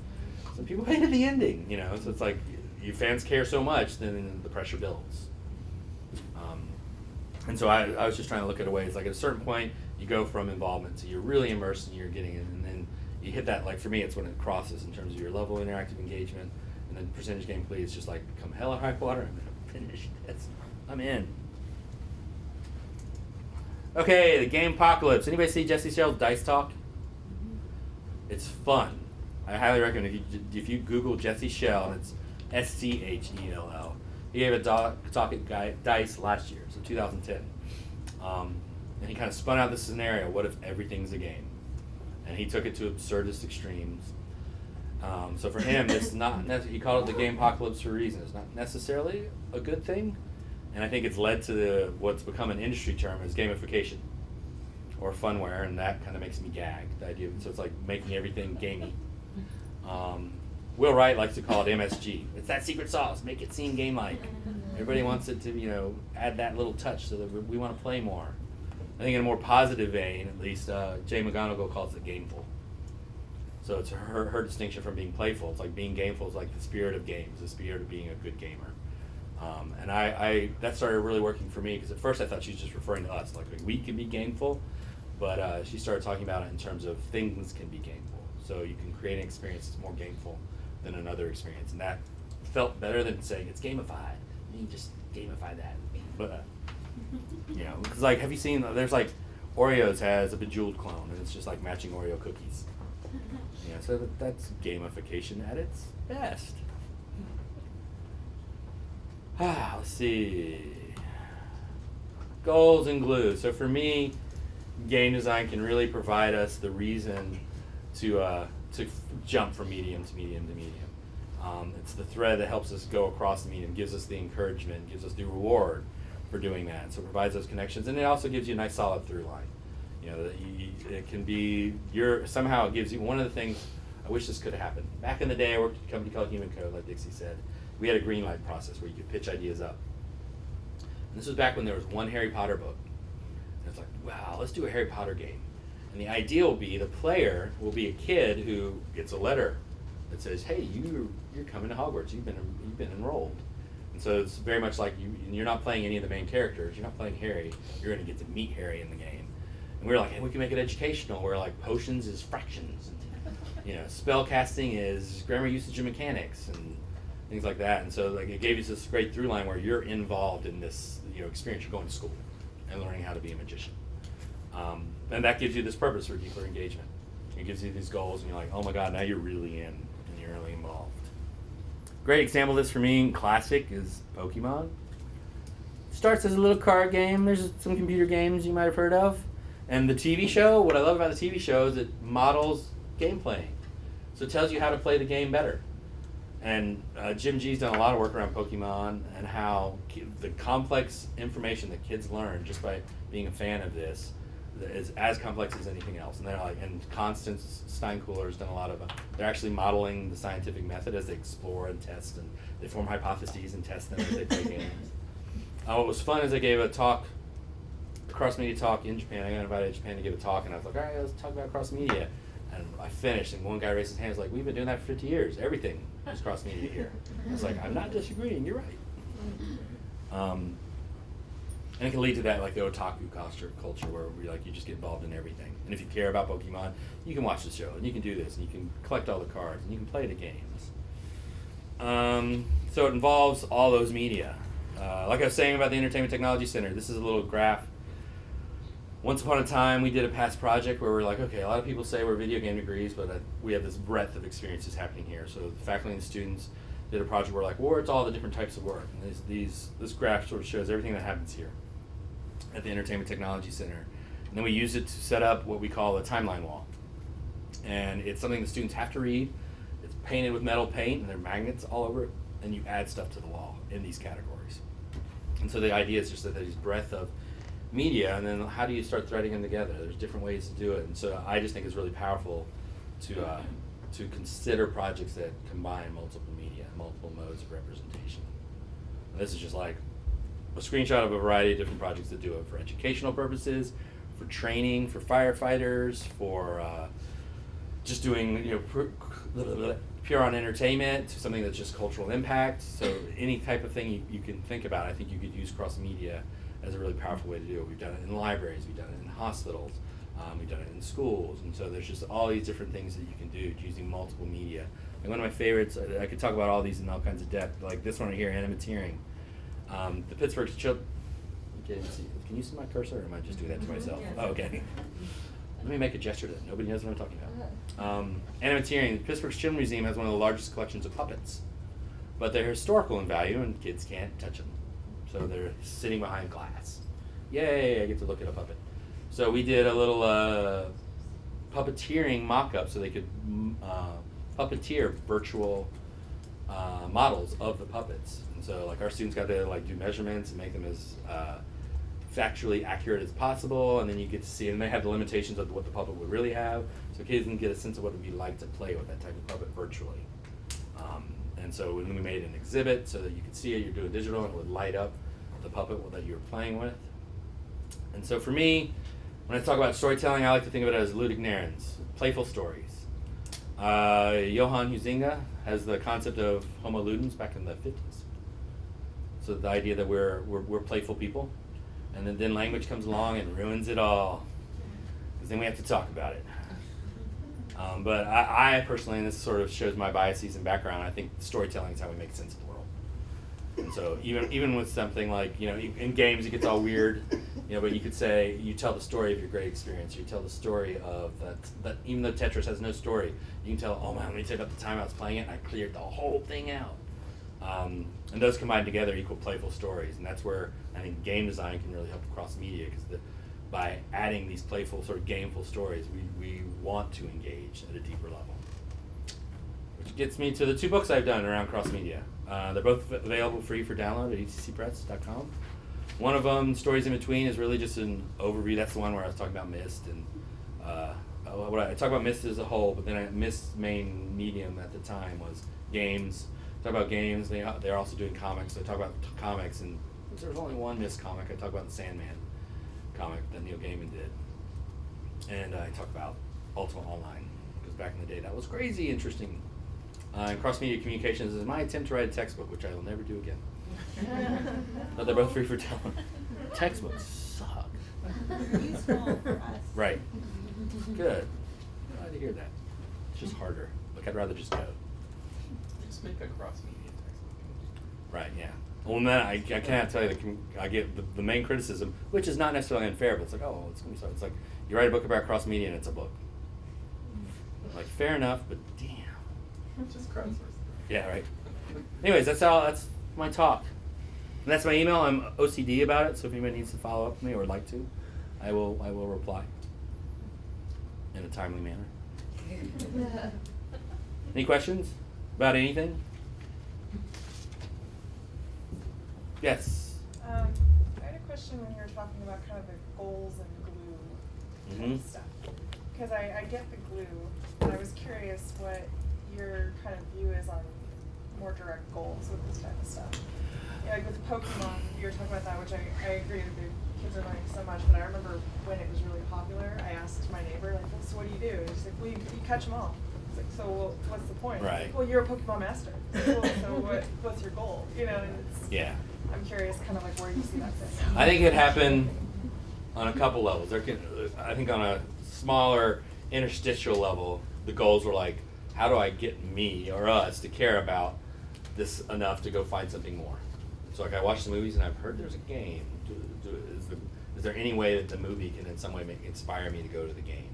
Some people hated the ending, So it's like you fans care so much, then the pressure builds. And so I was just trying to look at a way. It's like at a certain point, you go from involvement to you're really immersed and you're getting it, and then you hit that. Like for me, it's when it crosses in terms of your level of interactive engagement, and then percentage game play is just like come hell or high water, I'm gonna finish this. I'm in. Okay, the game apocalypse. Anybody see Jesse Schell's Dice Talk? It's fun. I highly recommend if you Google Jesse Schell, and it's SCHELL. He gave a talk at DICE last year, so 2010. And he kind of spun out this scenario: what if everything's a game? And he took it to absurdist extremes. So for him, it's not. He called it the game apocalypse for a reason. It's not necessarily a good thing, and I think it's led to what's become an industry term as gamification or funware, and that kind of makes me gag. The idea, so it's like making everything gamey. Will Wright likes to call it MSG. It's that secret sauce. Make it seem game-like. Everybody wants it to, add that little touch so that we want to play more. I think in a more positive vein, at least, Jay McGonigal calls it gameful. So it's her distinction from being playful. It's like being gameful is like the spirit of games, the spirit of being a good gamer. And I that started really working for me because at first I thought she was just referring to us, like we can be gameful, but she started talking about it in terms of things can be gameful. So you can create an experience that's more gameful than another experience, and that felt better than saying it's gamified. You can just gamify that. But because like, have you seen? There's like Oreos has a Bejeweled clone, and it's just like matching Oreo cookies. So that's gamification at its best. Let's see. Goals and glue. So for me, game design can really provide us the reason to jump from medium to medium to medium. It's the thread that helps us go across the medium, gives us the encouragement, gives us the reward for doing that. So it provides those connections, and it also gives you a nice solid through line. It can be somehow it gives you one of the things. I wish this could have happened. Back in the day, I worked at a company called Human Code, like Dixie said. We had a green light process where you could pitch ideas up. And this was back when there was one Harry Potter book. And it's like, wow, let's do a Harry Potter game. And the idea will be the player will be a kid who gets a letter that says, hey, you're coming to Hogwarts. You've been enrolled. And so it's very much like you're not playing any of the main characters. You're not playing Harry. You're going to get to meet Harry in the game. And we were like, hey, we can make it educational, where like potions is fractions, and spell casting is grammar, usage, and mechanics, and things like that. And so like it gave us this great through line where you're involved in this experience. You're going to school and learning how to be a magician, and that gives you this purpose for deeper engagement. It gives you these goals, and you're like, oh my God, now you're really in and you're really involved. Great example of this for me, classic, is Pokemon. Starts as a little card game. There's some computer games you might have heard of. And the TV show, what I love about the TV show is it models game playing. So it tells you how to play the game better. And Jim G's done a lot of work around Pokemon and how the complex information that kids learn just by being a fan of this is as complex as anything else. And they're like, and Constance Steinkuhler has done a lot of, they're actually modeling the scientific method as they explore and test, and they form hypotheses and test them as they play games. What was fun is I gave a talk, cross-media talk in Japan. I got invited to Japan to give a talk, and I was like, all right, let's talk about cross-media. And I finished, and one guy raised his hand. He was like, we've been doing that for 50 years. Everything is cross-media here. I was like, I'm not disagreeing. You're right. And it can lead to that, like the otaku culture where you just get involved in everything. And if you care about Pokemon, you can watch the show, and you can do this, and you can collect all the cards, and you can play the games. So it involves all those media. Like I was saying about the Entertainment Technology Center, this is a little graph. Once upon a time, we did a past project where we're like, okay, a lot of people say we're video game degrees, but we have this breadth of experiences happening here. So the faculty and the students did a project where we're like, well, it's all the different types of work. And this graph sort of shows everything that happens here at the Entertainment Technology Center. And then we use it to set up what we call a timeline wall. And it's something the students have to read. It's painted with metal paint, and there are magnets all over it, and you add stuff to the wall in these categories. And so the idea is just that there's breadth of media, and then how do you start threading them together? There's different ways to do it, and so I just think it's really powerful to consider projects that combine multiple media, multiple modes of representation. And this is just like a screenshot of a variety of different projects that do it for educational purposes, for training, for firefighters, for just doing pure on entertainment, to something that's just cultural impact. So any type of thing you can think about, I think you could use cross media as a really powerful way to do it. We've done it in libraries, we've done it in hospitals, we've done it in schools, and so there's just all these different things that you can do using multiple media. And one of my favorites, I could talk about all these in all kinds of depth, like this one right here, animateering. The Pittsburgh children, can you see my cursor, or am I just doing that to myself? Yes. Oh, okay. Let me make a gesture that nobody knows what I'm talking about. Animateering, the Pittsburgh Children's Museum has one of the largest collections of puppets. but they're historical in value and kids can't touch them. So they're sitting behind glass. Yay, I get to look at a puppet. So we did a little puppeteering mock-up so they could puppeteer virtual models of the puppets. And so like our students got to like do measurements and make them as factually accurate as possible, and then you get to see, and they have the limitations of what the puppet would really have, so kids can get a sense of what it would be like to play with that type of puppet virtually. And so when we made an exhibit so that you could see it, you're doing digital, and it would light up the puppet that you were playing with. And so for me, when I talk about storytelling, I like to think of it as ludic narrans, playful stories. Johann Huizinga has the concept of homo ludens back in the 50s. So the idea that we're playful people, and then language comes along and ruins it all, because then we have to talk about it. But I personally, and this sort of shows my biases and background, I think storytelling is how we make sense of the world. And so even with something like, in games it gets all weird, but you could say, you tell the story of your great experience, or you tell the story of that even though Tetris has no story, you can tell, oh man, let me tell you about the time I was playing it and I cleared the whole thing out. And those combined together equal playful stories, and that's where I think game design can really help across media, because by adding these playful, sort of gameful stories, we want to engage at a deeper level. Which gets me to the 2 books I've done around cross media. They're both available free for download at etcpress.com. One of them, Stories in Between, is really just an overview. That's the one where I was talking about Myst, and what I talk about Myst as a whole, but then Myst's main medium at the time was games. Talk about games. They're also doing comics. So I talk about comics, and there's only one Myst comic. I talk about the Sandman comic that Neil Gaiman did, and I talk about Ultima Online, because back in the day that was crazy interesting. And cross media communications is my attempt to write a textbook, which I will never do again. But they're both free for download. Textbooks suck. Useful for us. Right. Good. Glad to hear that. It's just harder. Like I'd rather just go. Just make a cross-media textbook. Right, yeah. Well, then I cannot tell you, I get the main criticism, which is not necessarily unfair, but it's like, oh, it's going to be so. It's like, you write a book about cross media and it's a book. Like, fair enough, but damn. Just crowdsource. Yeah, right. Anyways, that's my talk. And that's my email. I'm OCD about it, so if anybody needs to follow up with me or would like to, I will reply in a timely manner. Any questions about anything? Yes. I had a question when you were talking about kind of the goals and glue kind of stuff. Because I get the glue, and I was curious what your kind of view is on more direct goals with this type of stuff. Like with Pokemon, you were talking about that, which I agree that the kids are learning so much, but I remember when it was really popular, I asked my neighbor, like, well, so what do you do? And she's like, well, you catch them all. It's like, so well, what's the point? Right. Well, you're a Pokemon master. Well, so what's your goal? And it's, Yeah. I'm curious kind of like where you see that fit. I think it happened on a couple levels. I think on a smaller interstitial level, the goals were like, how do I get me or us to care about this enough to go find something more? So like I watch the movies and I've heard there's a game. Is there any way that the movie can in some way inspire me to go to the game?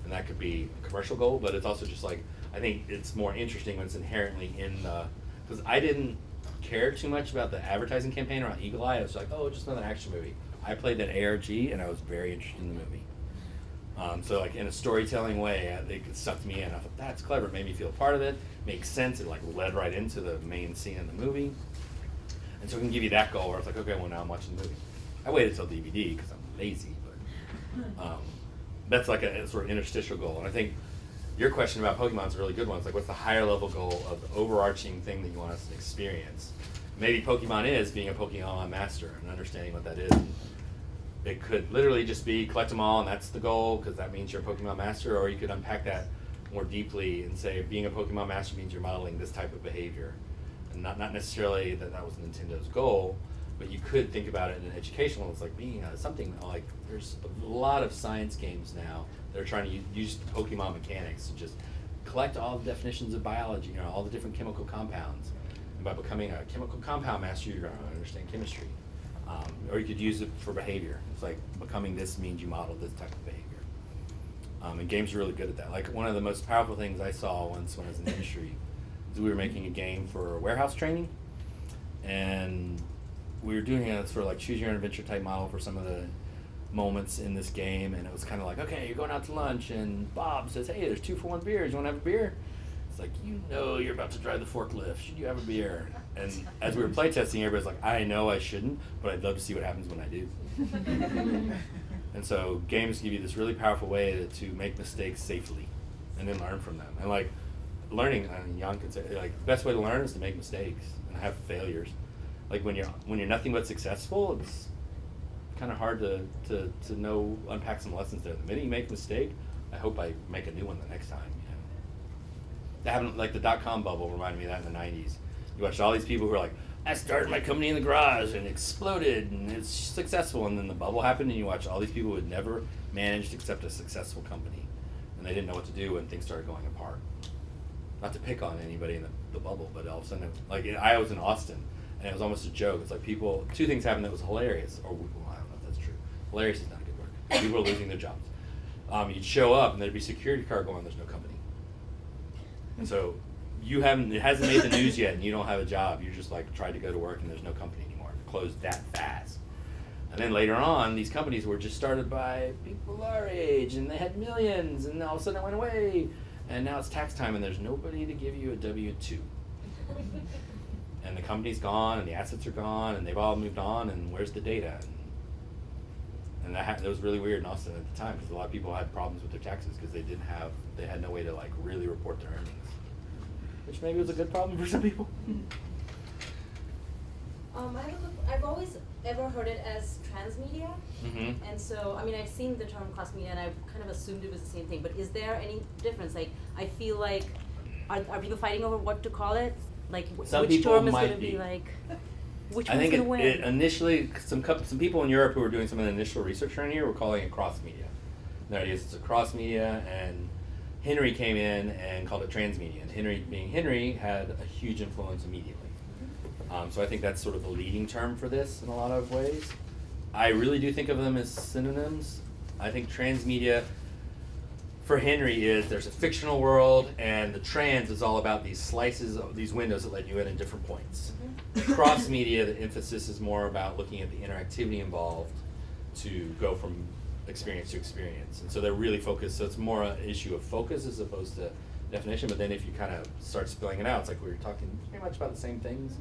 And that could be a commercial goal, but it's also just like, I think it's more interesting when it's inherently in the, because I didn't care too much about the advertising campaign around Eagle Eye. I was like, oh, just another action movie. I played that ARG and I was very interested in the movie. So like in a storytelling way, it sucked me in. I thought that's clever. It made me feel part of it. Makes sense. It like led right into the main scene in the movie. And so it can give you that goal where it's like, okay, well now I'm watching the movie. I waited till DVD because I'm lazy, but that's like a sort of interstitial goal. And I think your question about Pokemon is a really good one. It's like, what's the higher level goal of the overarching thing that you want us to experience? Maybe Pokemon is being a Pokemon master and understanding what that is. It could literally just be collect them all and that's the goal because that means you're a Pokemon master, or you could unpack that more deeply and say being a Pokemon master means you're modeling this type of behavior. And not necessarily that was Nintendo's goal, but you could think about it in an educational, it's like being something like, there's a lot of science games now that are trying to use the Pokemon mechanics to just collect all the definitions of biology, all the different chemical compounds. And by becoming a chemical compound master, you're going to understand chemistry. Or you could use it for behavior. It's like becoming this means you model this type of behavior. And games are really good at that. Like one of the most powerful things I saw once when I was in the industry we were making a game for warehouse training, and we were doing a sort of like choose your own adventure type model for some of the moments in this game, and it was kind of like, okay, you're going out to lunch, and Bob says, hey, there's 2-for-1 beers. You want to have a beer? It's like, you're about to drive the forklift. Should you have a beer? And as we were playtesting, everybody's like, I know I shouldn't, but I'd love to see what happens when I do. And so games give you this really powerful way to make mistakes safely and then learn from them. And like learning, I mean, Jan can say, like, the best way to learn is to make mistakes and have failures. Like when you're nothing but successful, it's kind of hard to know, unpack some lessons there. The minute you make a mistake, I hope I make a new one the next time. That happened, like the dot-com bubble reminded me of that in the 90s. You watched all these people who were like, I started my company in the garage and exploded and it's successful, and then the bubble happened and you watch all these people who had never managed except a successful company, and they didn't know what to do when things started going apart. Not to pick on anybody in the bubble, but all of a sudden, I was in Austin and it was almost a joke. It's like two things happened that was hilarious, or well, I don't know if that's true. Hilarious is not a good word. People were losing their jobs. You'd show up and there'd be a security car going, there's no company. And so it hasn't made the news yet and you don't have a job. You just like tried to go to work and there's no company anymore. It closed that fast. And then later on, these companies were just started by people our age and they had millions, and all of a sudden it went away. And now it's tax time and there's nobody to give you a W-2. And the company's gone and the assets are gone and they've all moved on, and where's the data? And that was really weird in Austin at the time, because a lot of people had problems with their taxes because they had no way to like really report their earnings, which maybe was a good problem for some people. I've always ever heard it as transmedia, Mm-hmm. and so I mean I've seen the term cross media and I've kind of assumed it was the same thing. But is there any difference? Like I feel like are people fighting over what to call it? Like Some which people term is might going to be be. like? Which I one's think going to win? it initially, some people in Europe who were doing some of the initial research around here were calling it cross media. The idea is it's a cross media, and Henry came in and called it transmedia. And Henry, being Henry, had a huge influence immediately. So I think that's sort of the leading term for this in a lot of ways. I really do think of them as synonyms. I think transmedia for Henry is there's a fictional world, and the trans is all about these slices of these windows that let you in different points. Cross media, the emphasis is more about looking at the interactivity involved to go from experience to experience. And so they're really focused, so it's more an issue of focus as opposed to definition. But then if you kind of start spilling it out, it's like we were talking pretty much about the same things.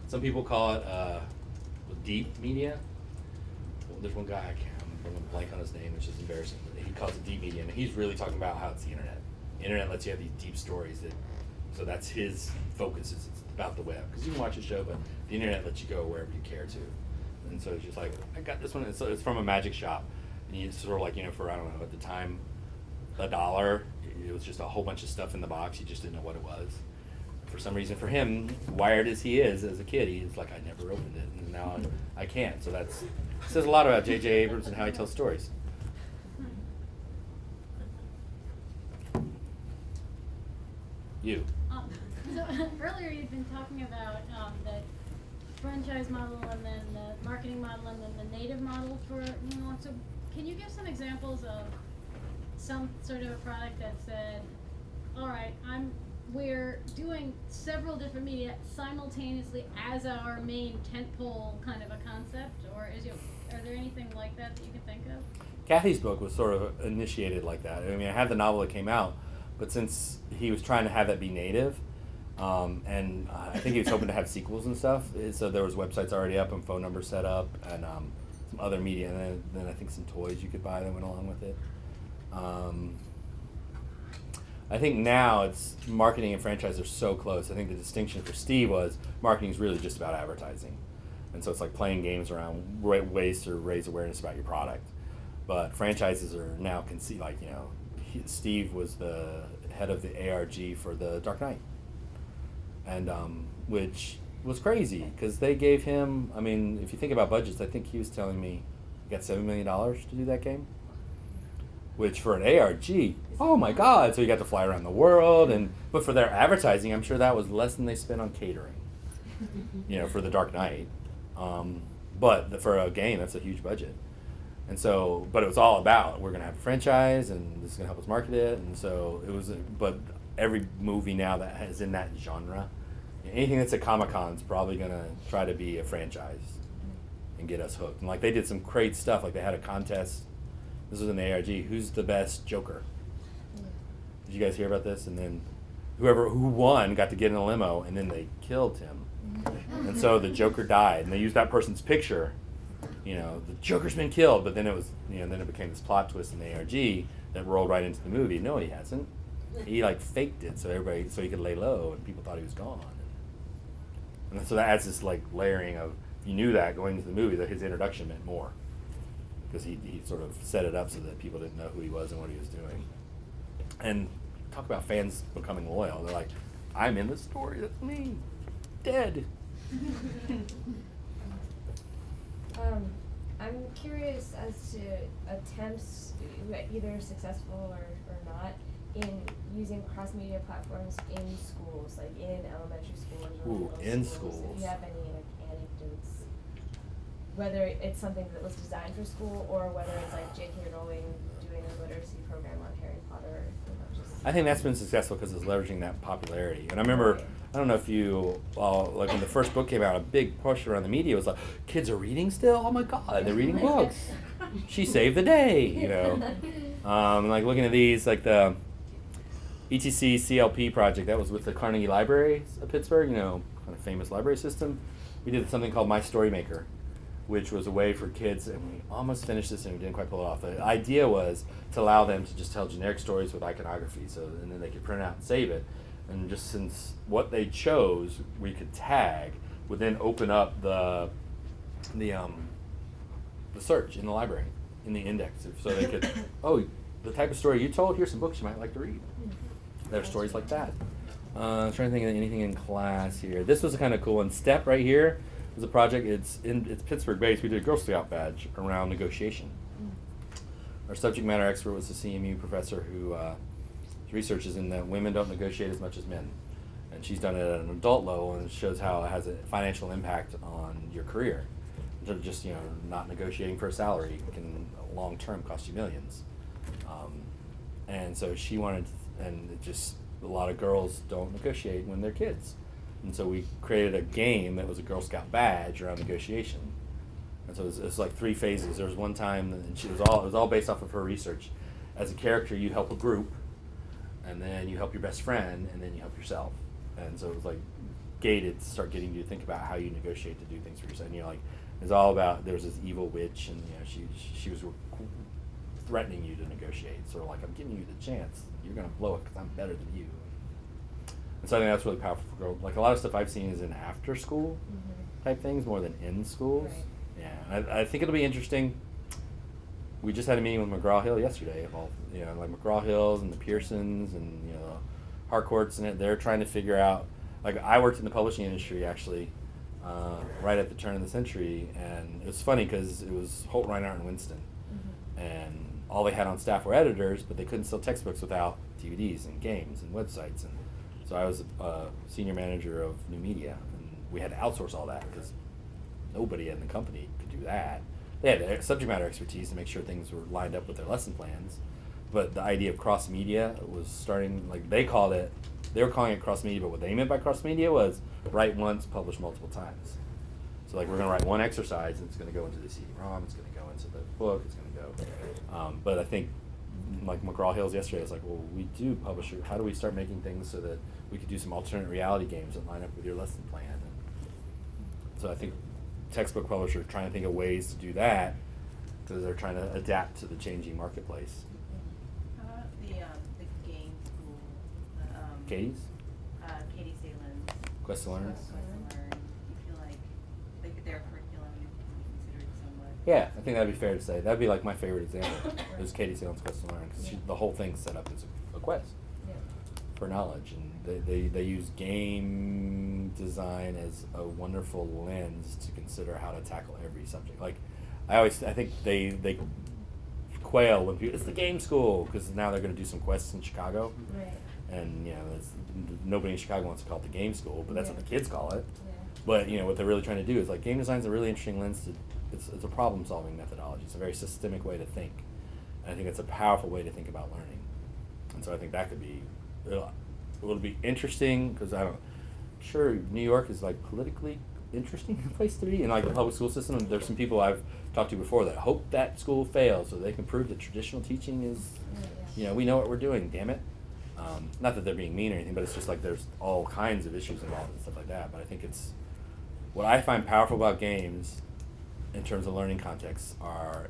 Some people call it deep media. Well, there's one guy, I'm going to blank on his name, which is embarrassing, but he calls it deep media, and he's really talking about how it's the internet. The internet lets you have these deep stories so that's his focus, is it's about the web. Because you can watch a show, but the internet lets you go wherever you care to. And so it's just like, I got this one, it's from a magic shop. And you sort of like, for, I don't know, at the time, $1, it was just a whole bunch of stuff in the box, you just didn't know what it was. For some reason, for him, wired as he is as a kid, he's like, I never opened it, and now I can't. So it says a lot about J.J. Abrams and how he tells stories. You. So earlier you'd been talking about the franchise model and then the marketing model and then the native model for so can you give some examples of some sort of a product that said, all right, we're doing several different media simultaneously as our main tentpole kind of a concept, or are there anything like that you can think of? Kathy's book was sort of initiated like that. I mean, I had the novel that came out, but since he was trying to have that be native, and I think he was hoping to have sequels and stuff, so there was websites already up and phone numbers set up, and some other media, and then I think some toys you could buy that went along with it. I think now it's marketing and franchise are so close. I think the distinction for Steve was marketing is really just about advertising. And so it's like playing games around ways to raise awareness about your product. But franchises are now Steve was the head of the ARG for the Dark Knight. And which was crazy because they gave him, I mean, if you think about budgets, I think he was telling me he got $7 million to do that game. Which for an ARG, oh my God! So you got to fly around the world, but for their advertising, I'm sure that was less than they spent on catering, for the Dark Knight. But for a game, that's a huge budget. And so, but it was all about we're going to have a franchise, and this is going to help us market it. And so it was. But every movie now that is in that genre, anything that's at Comic-Con is probably gonna try to be a franchise and get us hooked. And like they did some great stuff. Like they had a contest. This was in the ARG. Who's the best Joker? Did you guys hear about this? And then who won got to get in a limo, and then they killed him. And so the Joker died, and they used that person's picture. You know, the Joker's been killed, but then it was, you know, then it became this plot twist in the ARG that rolled right into the movie. No, he hasn't. He like faked it so he could lay low, and people thought he was gone. And so that adds this like layering of, you knew that going into the movie that his introduction meant more, because he sort of set it up so that people didn't know who he was and what he was doing. And talk about fans becoming loyal. They're like, I'm in the story. That's me. Dead. I'm curious as to attempts, either successful or not, in using cross-media platforms in schools, like in elementary schools or middle in schools. schools. If you have any anecdotes, whether it's something that was designed for school or whether it's like J.K. Rowling doing a literacy program on Harry Potter. I think that's been successful because it's leveraging that popularity. And I remember, I don't know if you, like when the first book came out, a big push around the media was like, kids are reading still? Oh my God, they're reading books. She saved the day, you know. Like looking at these, like the ETC CLP project, that was with the Carnegie Library of Pittsburgh, you know, kind of famous library system. We did something called My Story Maker, which was a way for kids, and we almost finished this and we didn't quite pull it off. The idea was to allow them to just tell generic stories with iconography, so and then they could print it out and save it. And just since what they chose we could tag, would then open up the search in the library, in the index, so they could, oh, the type of story you told, here's some books you might like to read. There are stories like that. I'm trying to think of anything in class here. This was a kind of cool one. STEP right here was a project. It's Pittsburgh based. We did a Girl Scout badge around negotiation. Our subject matter expert was a CMU professor who researches in that women don't negotiate as much as men, and she's done it at an adult level, and it shows how it has a financial impact on your career. Instead of just, you know, not negotiating for a salary can long term cost you millions. And so she wanted, and it just a lot of girls don't negotiate when they're kids. And so we created a game that was a Girl Scout badge around negotiation. And so it was like 3 phases. There was one time, and it was all based off of her research. As a character, you help a group, and then you help your best friend, and then you help yourself. And so it was like gated to start getting you to think about how you negotiate to do things for yourself. And you're like, it's all about, there was this evil witch, and you know, she was threatening you to negotiate. So like, I'm giving you the chance. You're gonna blow it because I'm better than you. And so I think that's really powerful for girls. Like a lot of stuff I've seen is in after school type things more than in schools. Right. Yeah, I think it'll be interesting. We just had a meeting with McGraw-Hill yesterday. You know, like McGraw-Hills and the Pearsons and, you know, Harcourts, and they're trying to figure out. Like I worked in the publishing industry actually, right at the turn of the century, and it was funny because it was Holt, Reinhardt, and Winston, and all they had on staff were editors, but they couldn't sell textbooks without DVDs and games and websites. And so I was a senior manager of new media, and we had to outsource all that because nobody in the company could do that. They had their subject matter expertise to make sure things were lined up with their lesson plans, but the idea of cross media was starting. Like they were calling it cross media, but what they meant by cross media was write once, publish multiple times. So like we're going to write one exercise, and it's going to go into the CD-ROM, it's going to go into the book, it's going to go. But I think, like McGraw-Hill's yesterday, it's like, well, we do publish. How do we start making things so that we could do some alternate reality games that line up with your lesson plan? And so I think textbook publishers are trying to think of ways to do that because they're trying to adapt to the changing marketplace. How about the game school? Katie's? Katie Salen's Quest to Learn? Quest to Learn. Do you feel like their curriculum can be considered somewhat? Yeah, I think that'd be fair to say. That'd be like my favorite example. Is Katie Salen's Quest to Learn, because the whole thing's set up as a quest for knowledge, and they use game design as a wonderful lens to consider how to tackle every subject. Like I think they quail when people, it's the game school, because now they're going to do some quests in Chicago, Right. and you know nobody in Chicago wants to call it the game school, but that's what the kids call it. Yeah. But you know what they're really trying to do is like game design's a really interesting lens to. It's a problem-solving methodology. It's a very systemic way to think, and I think it's a powerful way to think about learning. And so I think that could be. it'll be interesting because sure New York is like politically interesting place to be in like the public school system. And there's some people I've talked to before that hope that school fails so they can prove that traditional teaching is, we know what we're doing. Damn it. Not that they're being mean or anything, but it's just like there's all kinds of issues involved and stuff like that. But I think it's what I find powerful about games in terms of learning contexts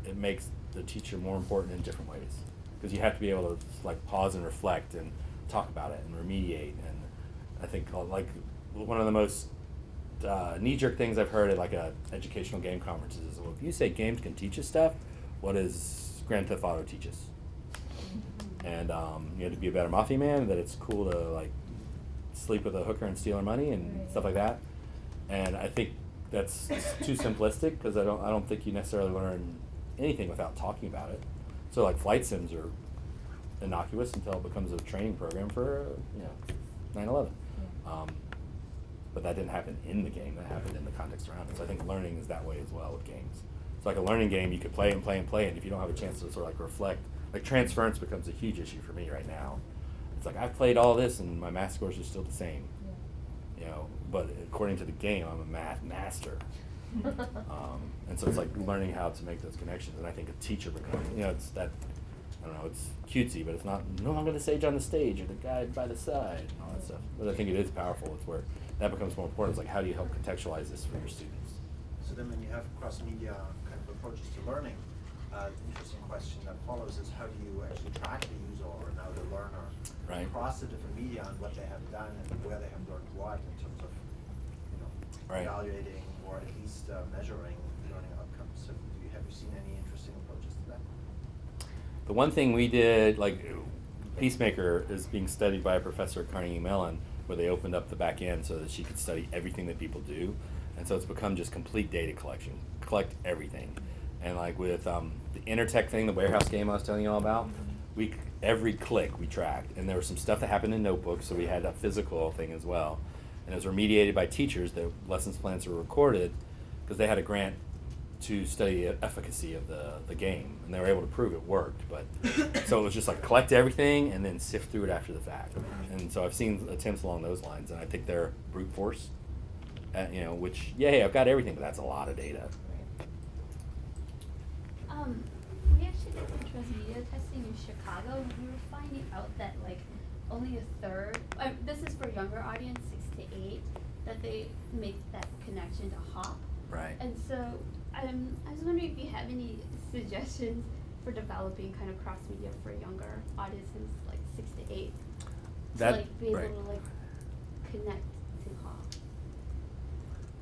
it makes the teacher more important in different ways because you have to be able to like pause and reflect and talk about it and remediate. And I think like one of the most knee-jerk things I've heard at like a educational game conferences is, well, if you say games can teach us stuff, what does Grand Theft Auto teach us? And you have to be a better mafia man, that it's cool to like sleep with a hooker and steal her money and stuff like that. And I think that's too simplistic because I don't think you necessarily learn anything without talking about it. So like flight sims are innocuous until it becomes a training program for 9/11. But that didn't happen in the game, that happened in the context around it. So I think learning is that way as well with games. It's like a learning game, you could play and play and play, and if you don't have a chance to sort of like reflect, like transference becomes a huge issue for me right now. It's like I've played all this and my math scores are still the same. But according to the game, I'm a math master. And so it's like learning how to make those connections, and I think a teacher becomes, it's that, I don't know, it's cutesy, but it's not no longer the sage on the stage or the guide by the side and all that stuff. But I think it is powerful. It's where that becomes more important. It's like, how do you help contextualize this for your students? So then when you have cross-media kind of approaches to learning, the interesting question that follows is how do you actually track the user or now the learner across the different media and what they have done and where they have learned what in terms of evaluating or at least measuring learning outcomes. So have you seen any interesting approaches to that? The one thing we did, like Peacemaker is being studied by a professor at Carnegie Mellon, where they opened up the back end so that she could study everything that people do. And so it's become just complete data collection, collect everything. And like with the Intertech thing, the warehouse game I was telling you all about, every click we tracked. And there was some stuff that happened in notebooks, so we had a physical thing as well. And it was remediated by teachers. The lessons plans were recorded because they had a grant to study the efficacy of the game, and they were able to prove it worked. But so it was just like collect everything and then sift through it after the fact. And so I've seen attempts along those lines, and I think they're brute force. Which I've got everything, but that's a lot of data. We actually did some transmedia testing in Chicago, and we were finding out that like only a third. This is for younger audience, 6 to 8, that they make that connection to hop. Right. And so I was wondering if you have any suggestions for developing kind of cross media for younger audiences, like 6 to 8, to like be able to like connect to hop.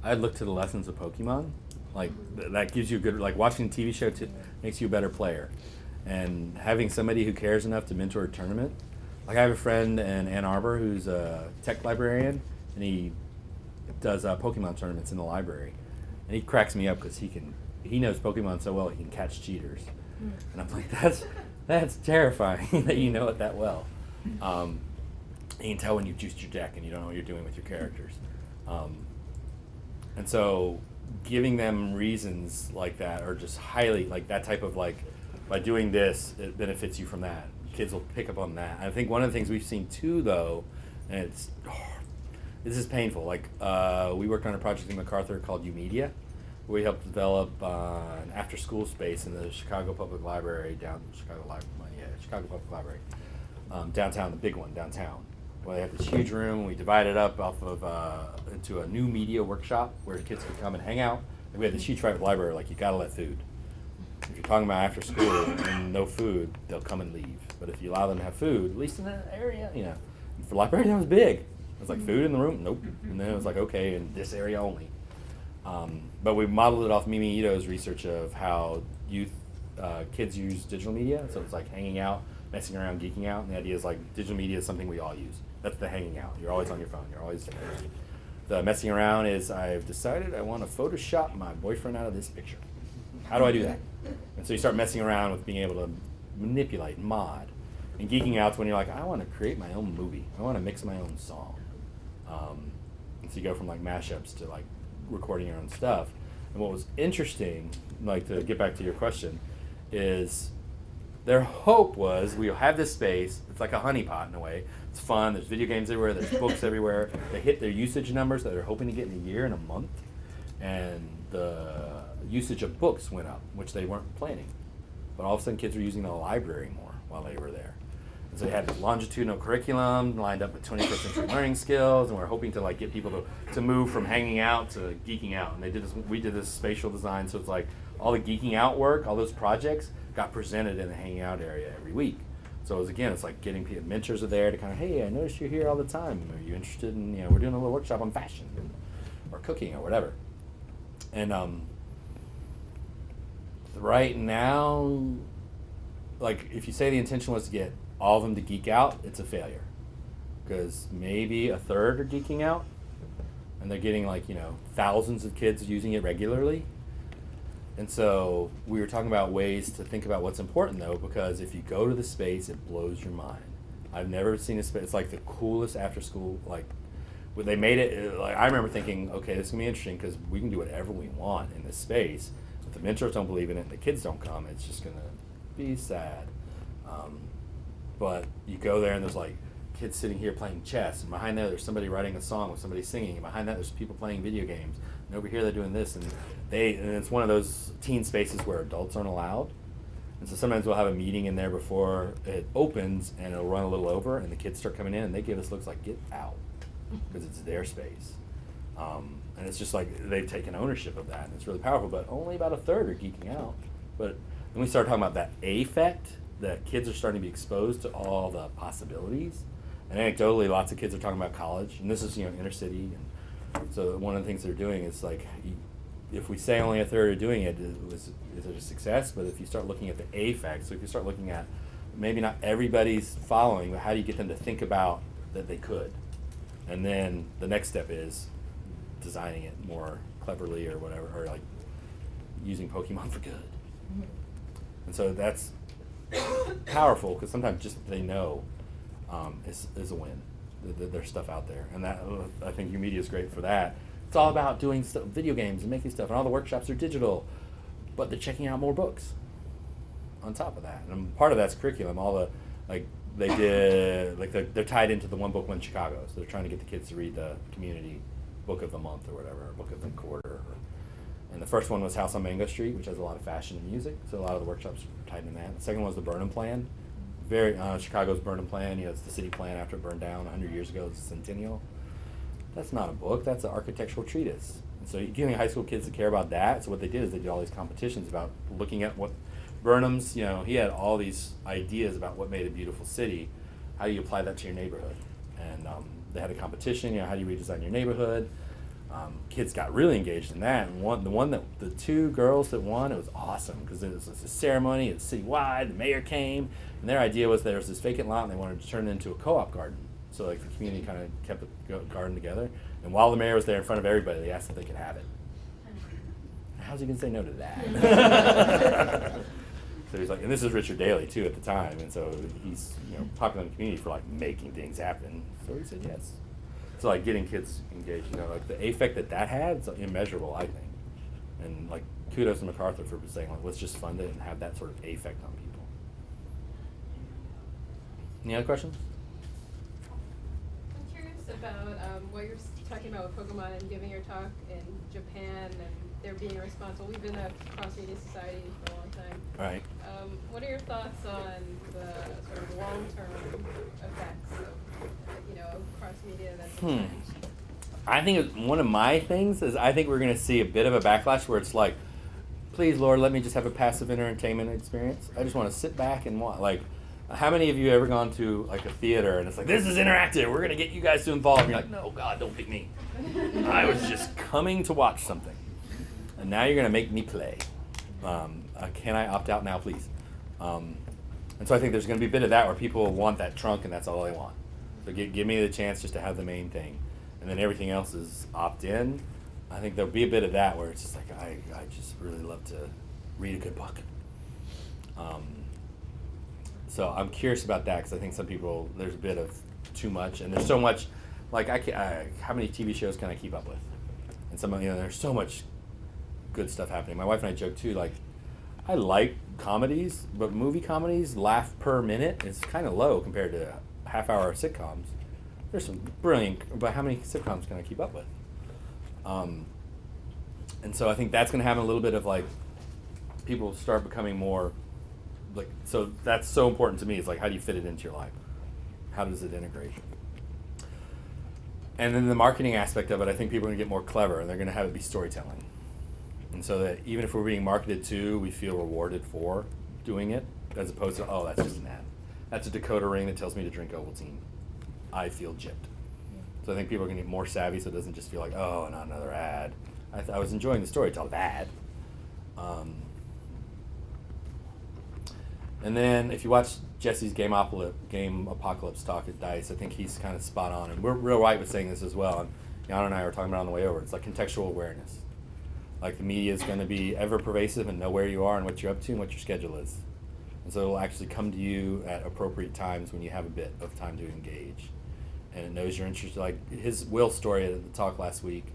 I'd look to the lessons of Pokemon. Like that gives you a good, like watching a TV show makes you a better player, and having somebody who cares enough to mentor a tournament. Like I have a friend in Ann Arbor who's a tech librarian, and he does Pokemon tournaments in the library, and he cracks me up because he knows Pokemon so well he can catch cheaters, and I'm like, that's terrifying that you know it that well. You can tell when you've juiced your deck and you don't know what you're doing with your characters, and so giving them reasons like that, or just highly like that type of like, by doing this it benefits you from that. Kids will pick up on that. I think one of the things we've seen too, though, and this is painful. Like we worked on a project in MacArthur called UMedia, where we helped develop an after-school space in the Chicago Public Library Chicago Public Library, downtown, the big one downtown. Well, they have this huge room. We divided it up off of into a new media workshop where the kids could come and hang out. And we had this huge private library. Like, you gotta let food. If you're talking about after school and no food, they'll come and leave. But if you allow them to have food, at least in that area, for the library, that was big. It was like, food in the room? Nope. And then it was like, okay, in this area only. But we modeled it off Mimi Ito's research of how kids use digital media. So it's like hanging out, messing around, geeking out. And the idea is like digital media is something we all use. That's the hanging out. You're always on your phone. You're always the messing around is, I've decided I want to Photoshop my boyfriend out of this picture. How do I do that? And so you start messing around with being able to manipulate, mod. And geeking out's when you're like, I want to create my own movie. I want to mix my own song. And so you go from like mashups to like recording your own stuff. And what was interesting, like to get back to your question, is their hope was we'll have this space. It's like a honeypot in a way. It's fun. There's video games everywhere. There's books everywhere. They hit their usage numbers that they're hoping to get in a year and a month. And the usage of books went up, which they weren't planning. But all of a sudden, kids were using the library more while they were there. And so they had this longitudinal curriculum lined up with 21st century learning skills, and we're hoping to like get people to move from hanging out to geeking out. And they did this. We did this spatial design, so it's like all the geeking out work, all those projects got presented in the hanging out area every week. So it was, again, it's like getting people, mentors are there to kind of, hey, I noticed you're here all the time. Are you interested in, we're doing a little workshop on fashion or cooking or whatever. And right now, like if you say the intention was to get all of them to geek out, it's a failure. Because maybe a third are geeking out and they're getting like, thousands of kids using it regularly. And so we were talking about ways to think about what's important though, because if you go to the space, it blows your mind. I've never seen a space, it's like the coolest after school, like when they made it, like I remember thinking, okay, this is gonna be interesting because we can do whatever we want in this space. If the mentors don't believe in it and the kids don't come, it's just gonna be sad. But you go there and there's like kids sitting here playing chess, and behind there there's somebody writing a song with somebody singing, and behind that there's people playing video games, and over here they're doing this, and it's one of those teen spaces where adults aren't allowed. And so sometimes we'll have a meeting in there before it opens and it'll run a little over and the kids start coming in and they give us looks like get out because it's their space. And it's just like they've taken ownership of that and it's really powerful, but only about a third are geeking out. But then we start talking about that affect, that kids are starting to be exposed to all the possibilities. And anecdotally, lots of kids are talking about college, and this is inner city. And so one of the things they're doing is like, if we say only a third are doing it, is it a success? But if you start looking at the affect, so if you start looking at maybe not everybody's following, but how do you get them to think about that they could? And then the next step is designing it more cleverly or whatever, or like using Pokemon for good. Mm-hmm. And so that's powerful because sometimes just they know is a win. There's stuff out there, and that I think your media is great for that. It's all about doing stuff, video games and making stuff, and all the workshops are digital, but they're checking out more books on top of that. And part of that's curriculum. All the they're tied into the One Book One Chicago, so they're trying to get the kids to read the community book of the month or whatever, or book of the quarter. And the first one was House on Mango Street, which has a lot of fashion and music, so a lot of the workshops are tied in that. The second one was the Burnham Plan. Chicago's Burnham Plan, it's the city plan after it burned down 100 years ago, it's a centennial. That's not a book, that's an architectural treatise. And so you're getting high school kids to care about that, so what they did is they did all these competitions about looking at what Burnham's, he had all these ideas about what made a beautiful city. How do you apply that to your neighborhood? And they had a competition, how do you redesign your neighborhood? Kids got really engaged in that, and the two girls that won, it was awesome because it was a ceremony, it was citywide, the mayor came, and their idea was there was this vacant lot and they wanted to turn it into a co-op garden. So like the community kind of kept the garden together, and while the mayor was there in front of everybody, they asked if they could have it. How's he gonna say no to that? So he's like, and this is Richard Daley too at the time, and so he's popular in the community for like making things happen. So he said yes. So like getting kids engaged, like the affect that had, it's immeasurable, I think. And like kudos to MacArthur for saying like, let's just fund it and have that sort of affect on people. Any other questions? I'm curious about what you're talking about with Pokemon and giving your talk in Japan and there being a response. Well, we've been a cross-media society for a long time. Right. What are your thoughts on the sort of long-term effects of cross-media events? I think one of my things is I think we're going to see a bit of a backlash where it's like, please, Lord, let me just have a passive entertainment experience. I just want to sit back and watch. Like, how many of you ever gone to like a theater and it's like, this is interactive, we're going to get you guys to involve. And you're like, no, God, don't pick me. I was just coming to watch something. And now you're going to make me play. Can I opt out now, please? And so I think there's going to be a bit of that where people want that trunk and that's all they want. So give me the chance just to have the main thing. And then everything else is opt-in. I think there'll be a bit of that where it's just like, I just really love to read a good book. So I'm curious about that because I think some people, there's a bit of too much. And there's so much, like how many TV shows can I keep up with? And some, there's so much good stuff happening. My wife and I joke too, like, I like comedies, but movie comedies, laugh per minute is kind of low compared to half-hour sitcoms. There's some brilliant, but how many sitcoms can I keep up with? And so I think that's going to happen a little bit of like, people start becoming more, like, so that's so important to me. It's like, how do you fit it into your life? How does it integrate? And then the marketing aspect of it, I think people are going to get more clever, and they're going to have it be storytelling. And so that even if we're being marketed to, we feel rewarded for doing it, as opposed to, oh, that's just an ad. That's a decoder ring that tells me to drink Ovaltine. I feel gypped. So I think people are going to get more savvy, so it doesn't just feel like, oh, not another ad. I was enjoying the story, it's all bad. And then if you watch Jesse's Game Apocalypse talk at DICE, I think he's kind of spot on. And we're real right with saying this as well. And Jan and I were talking about it on the way over. It's like contextual awareness. Like the media is going to be ever pervasive and know where you are and what you're up to and what your schedule is. And so it'll actually come to you at appropriate times when you have a bit of time to engage. And it knows you're interested. Like his Will story at the talk last week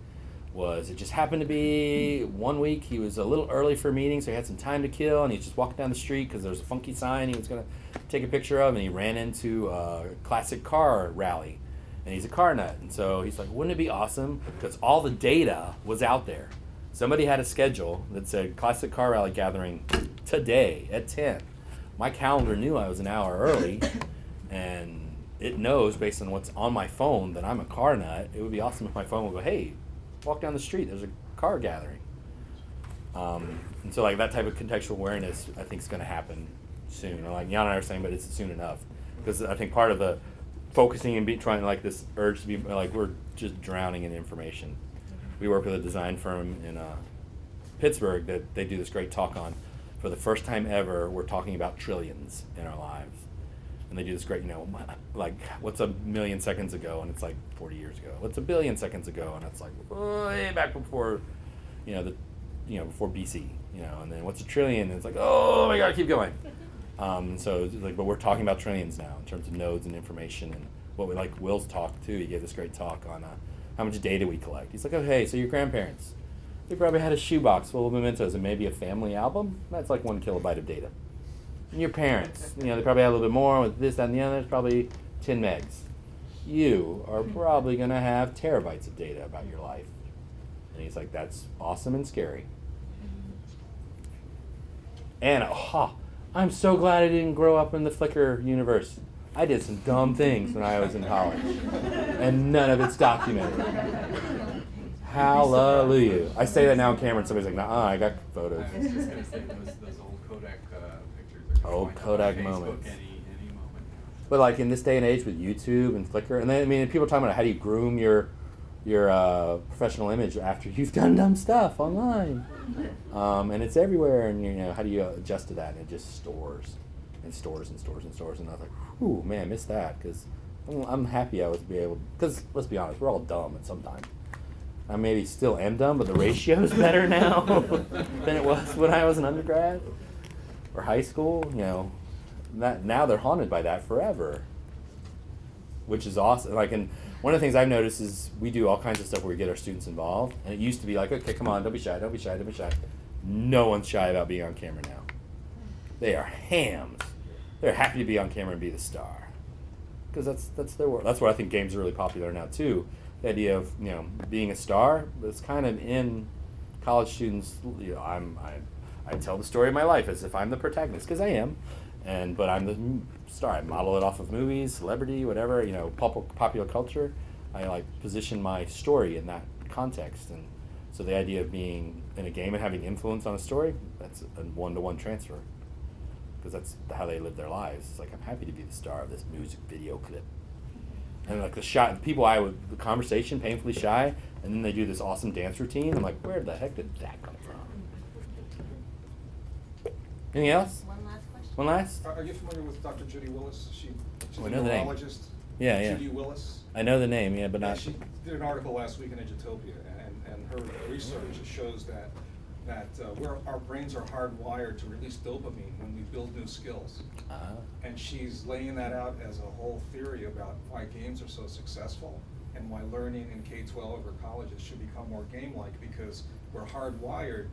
was, it just happened to be 1 week he was a little early for a meeting, so he had some time to kill, and he just walked down the street because there was a funky sign he was going to take a picture of, and he ran into a classic car rally, and he's a car nut. And so he's like, wouldn't it be awesome, because all the data was out there. Somebody had a schedule that said classic car rally gathering today at 10. My calendar knew I was an hour early, and it knows based on what's on my phone that I'm a car nut. It would be awesome if my phone would go, hey, walk down the street, there's a car gathering. And so like that type of contextual awareness I think is going to happen soon. Or like Jan and I are saying, but it's soon enough. Because I think part of the focusing and trying like this urge to be like, we're just drowning in information. We work with a design firm in Pittsburgh that they do this great talk on, for the first time ever, we're talking about trillions in our lives. And they do this great, like, what's a million seconds ago? And it's like 40 years ago. What's a billion seconds ago? And it's like way back before, before BC, and then what's a trillion? And it's like, oh my God, keep going. So it's like, but we're talking about trillions now in terms of nodes and information, and what we like Will's talk too. He gave this great talk on how much data we collect. He's like, oh hey, so your grandparents, they probably had a shoebox full of mementos and maybe a family album. That's like 1 kilobyte of data. And your parents, they probably had a little bit more with this, that, and the other. It's probably 10 megs. You are probably going to have terabytes of data about your life. And he's like, that's awesome and scary. And I'm so glad I didn't grow up in the Flickr universe. I did some dumb things when I was in college. And none of it's documented. Hallelujah. I say that now on camera and somebody's like, nah, I got photos. I was just going to say those old Kodak pictures. Old Kodak moments. Any moment. But like in this day and age with YouTube and Flickr, and then, people are talking about how do you groom your professional image after you've done dumb stuff online. And it's everywhere, and how do you adjust to that? And it just stores and stores and stores and stores. And I was like, ooh, man, I missed that, because I'm happy I was because let's be honest, we're all dumb at some time. I maybe still am dumb, but the ratio is better now than it was when I was an undergrad or high school. That now they're haunted by that forever, which is awesome. Like, and one of the things I've noticed is we do all kinds of stuff where we get our students involved, and it used to be like, okay, come on, don't be shy, don't be shy, don't be shy. No one's shy about being on camera now. They are hams. They're happy to be on camera and be the star, because that's their work. That's why I think games are really popular now too. The idea of being a star, but it's kind of in college students. I tell the story of my life as if I'm the protagonist, because I am, but I'm the star. I model it off of movies, celebrity, whatever, popular culture. I like position my story in that context, and so the idea of being in a game and having influence on a story, that's a one-to-one transfer, because that's how they live their lives. It's like, I'm happy to be the star of this music video clip. And like the conversation, painfully shy, and then they do this awesome dance routine. I'm like, where the heck did that come from? Anything else? One last question. One last? Are you familiar with Dr. Judy Willis? She's I a know the name. neurologist. Yeah. Judy Willis. I know the name, yeah, but not. She did an article last week in Edutopia, and her research shows that our brains are hardwired to release dopamine when we build new skills. And she's laying that out as a whole theory about why games are so successful and why learning in K-12 or colleges should become more game-like, because we're hardwired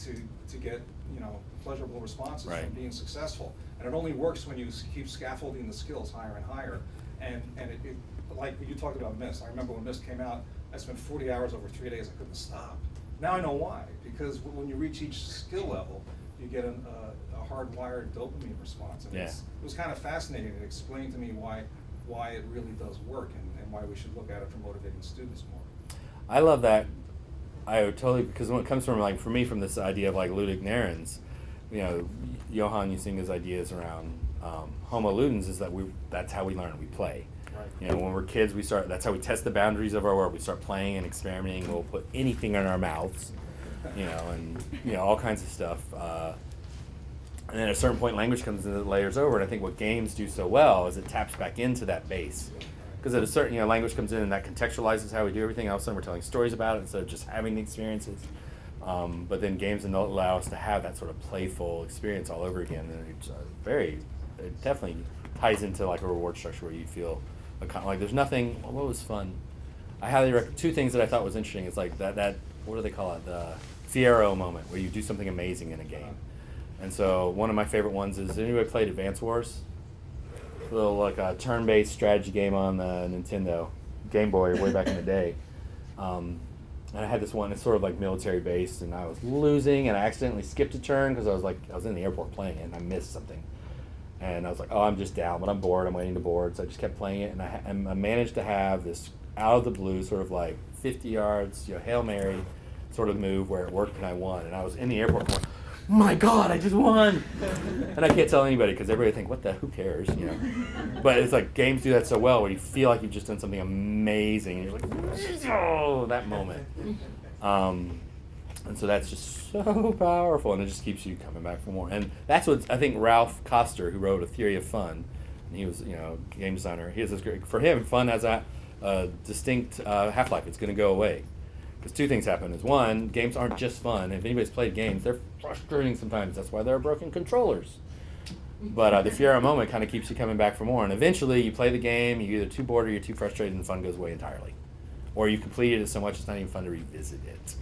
to get, you know, pleasurable responses Right. from being successful. And it only works when you keep scaffolding the skills higher and higher. And it like you talked about Myst. I remember when Myst came out, I spent 40 hours over 3 days. I couldn't stop. Now I know why. Because when you reach each skill level, you get a hardwired dopamine response. And it was kind of fascinating. It explained to me why it really does work and why we should look at it for motivating students more. I love that. I would totally, because when it comes from, like, for me, from this idea of, like, Ludwig Naren's, you know, Johann Huizinga's ideas around homo ludens is that that's how we learn, we play. Right. You know, when we're kids, that's how we test the boundaries of our world. We start playing and experimenting. We'll put anything in our mouths, you know, and, you know, all kinds of stuff. And then at a certain point, language comes in that layers over, and I think what games do so well is it taps back into that base. Because at a certain, you know, language comes in and that contextualizes how we do everything. All of a sudden we're telling stories about it instead of just having the experiences. But then games allow us to have that sort of playful experience all over again. And it's it definitely ties into like a reward structure where you feel like there's nothing, what was fun? I highly recommend, two things that I thought was interesting is like that what do they call it? The Fiero moment where you do something amazing in a game. And so one of my favorite ones is, anybody played Advance Wars? A little like a turn-based strategy game on the Nintendo Game Boy way back in the day. And I had this one, it's sort of like military-based, and I was losing, and I accidentally skipped a turn because I was in the airport playing it, and I missed something. And I was like, oh, I'm just down, but I'm bored, I'm waiting to board, so I just kept playing it, and I managed to have this out of the blue sort of like 50 yards, you know, Hail Mary sort of move where it worked and I won. And I was in the airport going, my God, I just won! And I can't tell anybody because everybody think, who cares, you know? But it's like games do that so well where you feel like you've just done something amazing and you're like, oh, that moment. And so that's just so powerful, and it just keeps you coming back for more. And that's what I think Ralph Koster, who wrote A Theory of Fun, and he was, you know, game designer. He has this great, for him, fun has a distinct half-life. It's going to go away. Because two things happen. Is one, games aren't just fun. If anybody's played games, they're frustrating sometimes. That's why there are broken controllers. But the Fiero moment kind of keeps you coming back for more. And eventually, you play the game, you're either too bored or you're too frustrated, and the fun goes away entirely. Or you completed it so much it's not even fun to revisit it.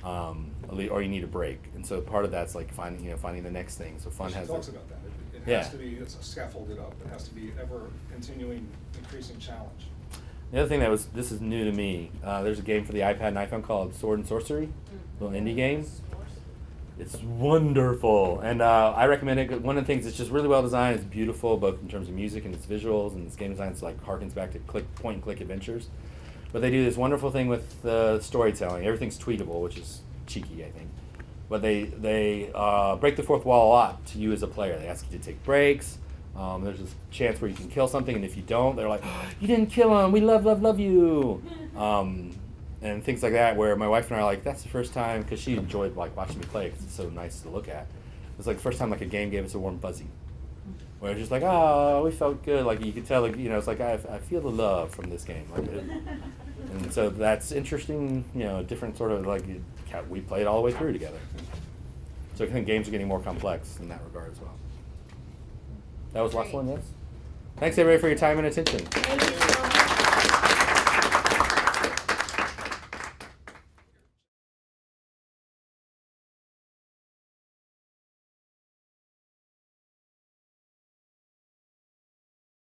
Or you need a break. And so part of that's like finding the next thing. So fun has. She talks about that. It has to be scaffolded up. It has to be ever continuing, increasing challenge. The other thing this is new to me. There's a game for the iPad and iPhone called Sword and Sorcery, a little indie game. It's wonderful, and I recommend it. One of the things, it's just really well designed. It's beautiful, both in terms of music and its visuals, and its game design. It's like harkens back to point and click adventures. But they do this wonderful thing with the storytelling. Everything's tweetable, which is cheeky, I think. But they break the fourth wall a lot to you as a player. They ask you to take breaks. There's this chance where you can kill something, and if you don't, they're like, oh, you didn't kill him, we love you. And things like that, where my wife and I are like, that's the first time, because she enjoyed like watching me play because it's so nice to look at. It's like the first time like a game gave us a warm fuzzy. Where it's just like, oh, we felt good. Like you could tell, like, you know, it's like I feel the love from this game. Like, and so that's interesting, you know, different sort of like, we played all the way through together. So I think games are getting more complex in that regard as well. That was the last one, yes? Thanks everybody for your time and attention. Thank you so much.